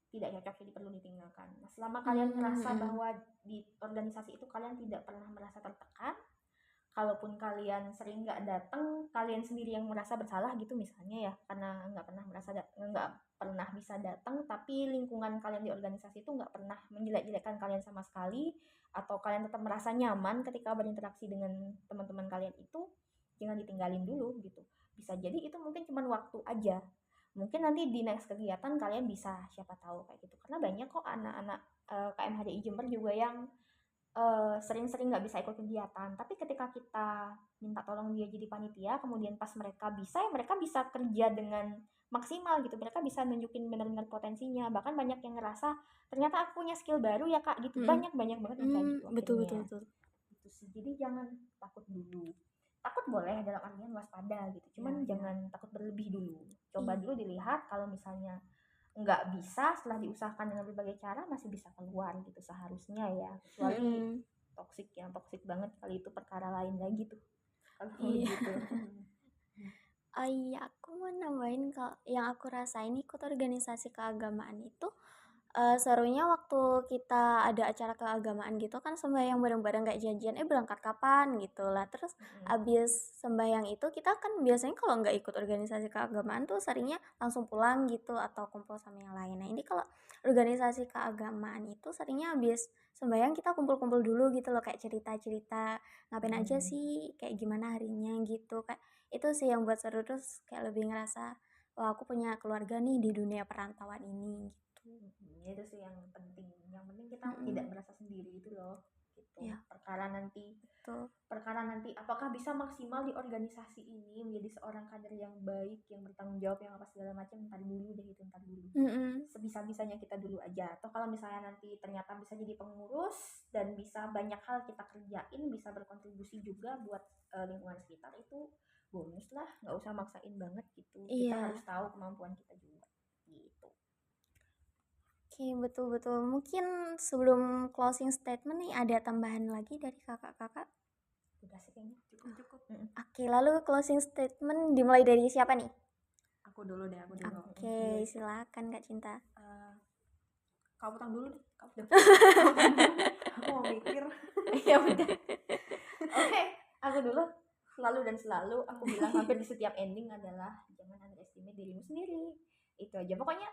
tidak cocok, jadi perlu ditinggalkan. Nah selama kalian merasa bahwa di organisasi itu kalian tidak pernah merasa tertekan, kalaupun kalian sering nggak datang, kalian sendiri yang merasa bersalah gitu misalnya ya, karena nggak pernah bisa datang, tapi lingkungan kalian di organisasi itu nggak pernah menjelek-jelekkan kalian sama sekali, atau kalian tetap merasa nyaman ketika berinteraksi dengan teman-teman kalian itu, jangan ditinggalin dulu gitu. Bisa jadi itu mungkin cuma waktu aja. Mungkin nanti di next kegiatan kalian bisa, siapa tahu kayak gitu. Karena banyak kok anak-anak KMHDI Jember juga yang sering-sering nggak bisa ikut kegiatan, tapi ketika kita minta tolong dia jadi panitia, kemudian pas mereka bisa, ya mereka bisa kerja dengan maksimal gitu, mereka bisa nunjukin benar-benar potensinya. Bahkan banyak yang ngerasa ternyata aku punya skill baru ya kak gitu. Banyak banget yang kayak gitu betul akhirnya. betul. Gitu sih. Jadi jangan takut dulu. Takut boleh dalam artian waspada gitu, cuman jangan takut berlebih dulu. Coba dulu dilihat, kalau misalnya nggak bisa, setelah diusahakan dengan berbagai cara masih bisa keluar gitu seharusnya ya, kecuali toksik banget, kali itu perkara lain lagi tuh kalau gitu. Oh iya, aku mau nambahin kalau yang aku rasain ikut organisasi keagamaan itu serunya waktu kita ada acara keagamaan gitu kan, sembahyang bareng-bareng kayak janjian berangkat kapan gitu lah. Terus abis sembahyang itu kita kan biasanya kalau nggak ikut organisasi keagamaan tuh seringnya langsung pulang gitu atau kumpul sama yang lain. Nah ini kalau organisasi keagamaan itu seringnya abis sembahyang kita kumpul-kumpul dulu gitu loh, kayak cerita-cerita ngapain aja sih, kayak gimana harinya gitu. Kayak itu sih yang buat seru, terus kayak lebih ngerasa wah aku punya keluarga nih di dunia perantauan ini gitu. Itu sih yang penting kita tidak merasa sendiri itu loh gitu. Perkara nanti apakah bisa maksimal di organisasi ini menjadi seorang kader yang baik, yang bertanggung jawab, yang apa segala macam, ntar dulu. Sebisa-bisanya kita dulu aja. Atau kalau misalnya nanti ternyata bisa jadi pengurus dan bisa banyak hal kita kerjain, bisa berkontribusi juga buat lingkungan sekitar, itu bonus lah, nggak usah maksain banget gitu. Kita harus tahu kemampuan kita juga gitu. Oke, betul-betul. Mungkin sebelum closing statement nih ada tambahan lagi dari kakak-kakak? Udah sih kayaknya cukup. Oke, lalu closing statement dimulai dari siapa nih? Aku dulu deh. Oke, silakan Kak Cinta. Kamu utang dulu deh. Aku mau mikir. Ya udah. Oke, aku dulu. Selalu aku bilang hampir di setiap ending adalah jangan underestimate dirimu sendiri. Itu aja. Pokoknya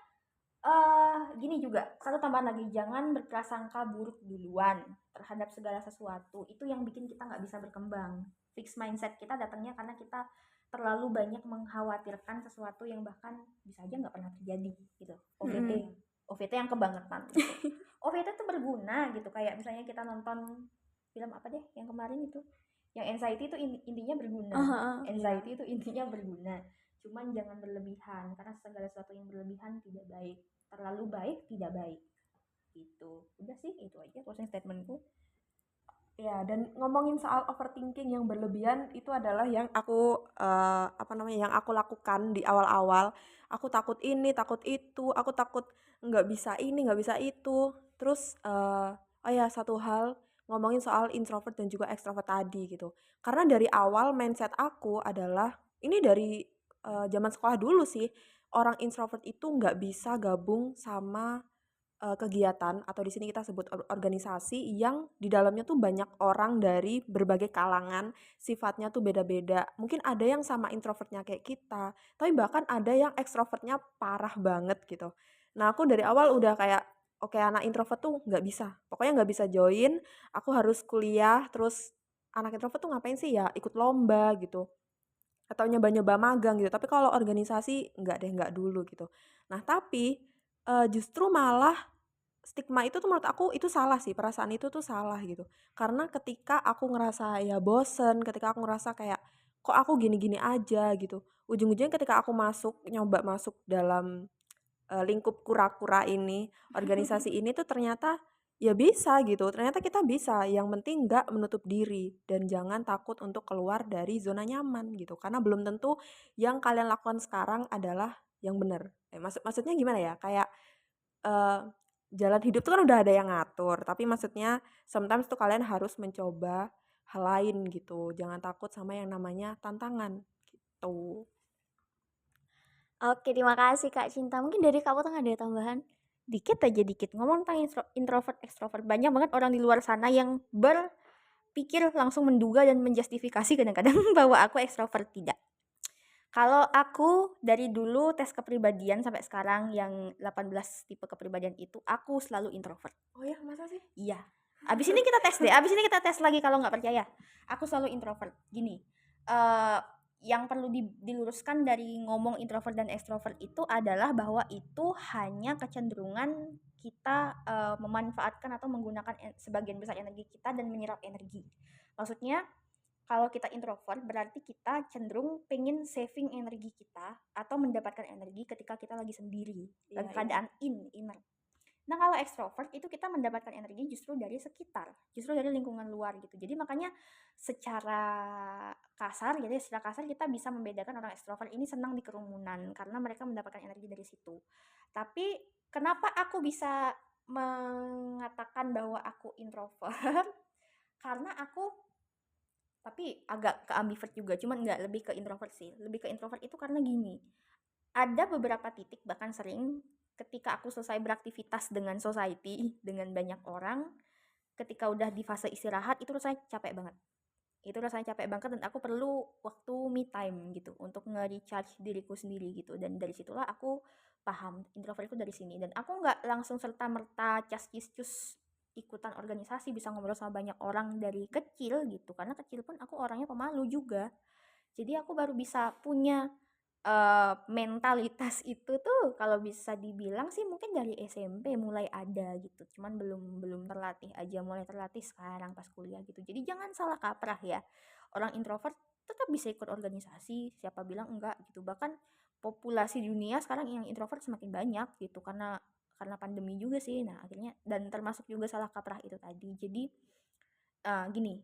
gini juga, satu tambahan lagi, jangan berprasangka buruk duluan terhadap segala sesuatu. Itu yang bikin kita nggak bisa berkembang. Fix mindset kita datangnya karena kita terlalu banyak mengkhawatirkan sesuatu yang bahkan bisa aja nggak pernah terjadi gitu. OVT yang kebangetan gitu. OVT itu berguna gitu, kayak misalnya kita nonton film apa deh yang kemarin itu, yang anxiety itu intinya berguna. Anxiety itu intinya berguna, cuman jangan berlebihan, karena segala sesuatu yang berlebihan tidak baik, terlalu baik tidak baik gitu. Udah sih, itu aja closing statementku. Ya, dan ngomongin soal overthinking yang berlebihan, itu adalah yang aku yang aku lakukan di awal-awal. Aku takut ini, takut itu, aku takut nggak bisa ini, nggak bisa itu. Terus satu hal, ngomongin soal introvert dan juga extrovert tadi gitu. Karena dari awal mindset aku adalah, ini dari zaman sekolah dulu sih, orang introvert itu nggak bisa gabung sama kegiatan, atau di sini kita sebut organisasi yang di dalamnya tuh banyak orang dari berbagai kalangan, sifatnya tuh beda-beda. Mungkin ada yang sama introvertnya kayak kita, tapi bahkan ada yang ekstrovertnya parah banget gitu. Nah aku dari awal udah kayak, oke, anak introvert tuh nggak bisa, pokoknya nggak bisa join, aku harus kuliah, terus anak introvert tuh ngapain sih ya, ikut lomba gitu, atau nyoba-nyoba magang gitu, tapi kalau organisasi nggak deh, nggak dulu gitu. Nah tapi, justru malah stigma itu tuh menurut aku itu salah sih, perasaan itu tuh salah gitu. Karena ketika aku ngerasa ya bosen, ketika aku ngerasa kayak, kok aku gini-gini aja gitu, ujung-ujungnya ketika aku nyoba masuk dalam lingkup kura-kura ini, organisasi ini tuh ternyata ya bisa gitu, ternyata kita bisa, yang penting nggak menutup diri dan jangan takut untuk keluar dari zona nyaman gitu, karena belum tentu yang kalian lakukan sekarang adalah yang benar. Maksudnya gimana ya, kayak, eee, jalan hidup tuh kan udah ada yang ngatur, tapi maksudnya sometimes tuh kalian harus mencoba hal lain gitu, jangan takut sama yang namanya tantangan, gitu. Oke, terima kasih Kak Cinta. Mungkin dari Kak Utang ada tambahan? Dikit aja dikit ngomong tentang introvert ekstrovert, banyak banget orang di luar sana yang berpikir langsung menduga dan menjustifikasi kadang-kadang bahwa aku ekstrovert. Tidak. Kalau aku dari dulu tes kepribadian sampai sekarang yang 18 tipe kepribadian itu, aku selalu introvert. Oh ya, masa sih? Iya. Abis ini kita tes deh. Abis ini kita tes lagi kalau nggak percaya. Aku selalu introvert. Gini, yang perlu diluruskan dari ngomong introvert dan extrovert itu adalah bahwa itu hanya kecenderungan kita memanfaatkan atau menggunakan sebagian besar energi kita dan menyerap energi. Maksudnya kalau kita introvert berarti kita cenderung pengen saving energi kita atau mendapatkan energi ketika kita lagi sendiri dalam keadaan inner. Nah kalau extrovert itu kita mendapatkan energi justru dari sekitar, justru dari lingkungan luar gitu. Jadi makanya secara kasar kita bisa membedakan orang extrovert ini senang di kerumunan karena mereka mendapatkan energi dari situ. Tapi kenapa aku bisa mengatakan bahwa aku introvert? Karena aku tapi agak ke ambivert juga, cuman nggak lebih ke introvert sih. Lebih ke introvert itu karena gini, ada beberapa titik bahkan sering ketika aku selesai beraktivitas dengan society, dengan banyak orang, ketika udah di fase istirahat itu rasanya capek banget. Itu rasanya capek banget dan aku perlu waktu me time gitu untuk nge-recharge diriku sendiri gitu. Dan dari situlah aku paham introvert itu dari sini. Dan aku nggak langsung serta-merta cas-cus ikutan organisasi, bisa ngobrol sama banyak orang dari kecil gitu. Karena kecil pun aku orangnya pemalu juga. Jadi aku baru bisa punya mentalitas itu tuh kalau bisa dibilang sih mungkin dari SMP mulai ada gitu. Cuman belum terlatih aja, mulai terlatih sekarang pas kuliah gitu. Jadi jangan salah kaprah ya. Orang introvert tetap bisa ikut organisasi, siapa bilang enggak gitu. Bahkan populasi dunia sekarang yang introvert semakin banyak gitu karena pandemi juga sih. Nah, akhirnya dan termasuk juga salah kaprah itu tadi. Jadi gini,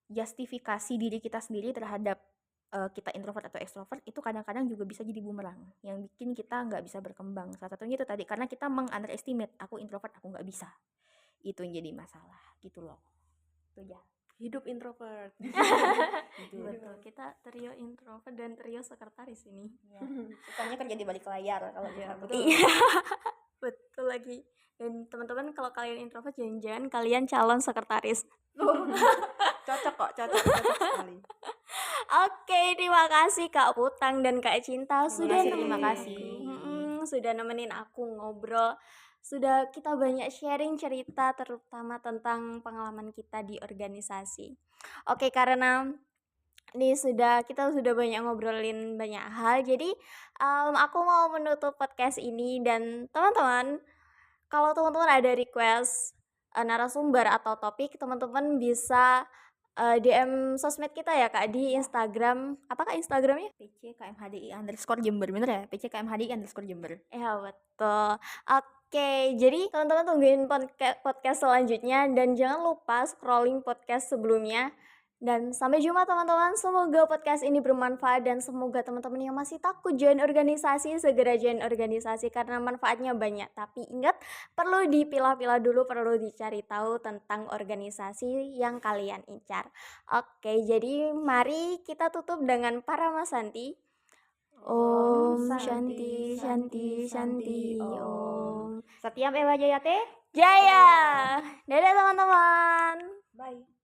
justifikasi diri kita sendiri terhadap kita introvert atau extrovert itu kadang-kadang juga bisa jadi bumerang yang bikin kita nggak bisa berkembang. Salah satunya itu tadi karena kita meng-underestimate aku introvert, aku nggak bisa. Itu yang jadi masalah gitu loh. Itu aja. Hidup introvert. Betul, kita trio introvert dan trio sekretaris ini. Ya. Sukanya kerja di balik layar kalau Iya, kita. betul. Iya, betul lagi. Dan teman-teman kalau kalian introvert jangan-jangan kalian calon sekretaris. Cocok sekali. Oke, terima kasih Kak Putang dan Kak Cinta Terima kasih. Sudah nemenin aku ngobrol. Sudah kita banyak sharing cerita terutama tentang pengalaman kita di organisasi. Oke, karena kita sudah banyak ngobrolin banyak hal. Jadi aku mau menutup podcast ini dan teman-teman, kalau teman-teman ada request narasumber atau topik, teman-teman bisa DM sosmed kita ya Kak di Instagram. Apakah Instagramnya? PCKMHDI_Jember, bener ya? PCKMHDI_Jember. Ya betul. Oke, jadi teman-teman tungguin podcast selanjutnya dan jangan lupa scrolling podcast sebelumnya. Dan sampai jumpa teman-teman, semoga podcast ini bermanfaat dan semoga teman-teman yang masih takut join organisasi segera join organisasi karena manfaatnya banyak. Tapi ingat, perlu dipilah-pilah dulu, perlu dicari tahu tentang organisasi yang kalian incar. Oke, jadi mari kita tutup dengan Paramasanti. Om Shanti Shanti Shanti Om Satyam Ewa Jayate. Jaya. Dadah teman-teman. Bye.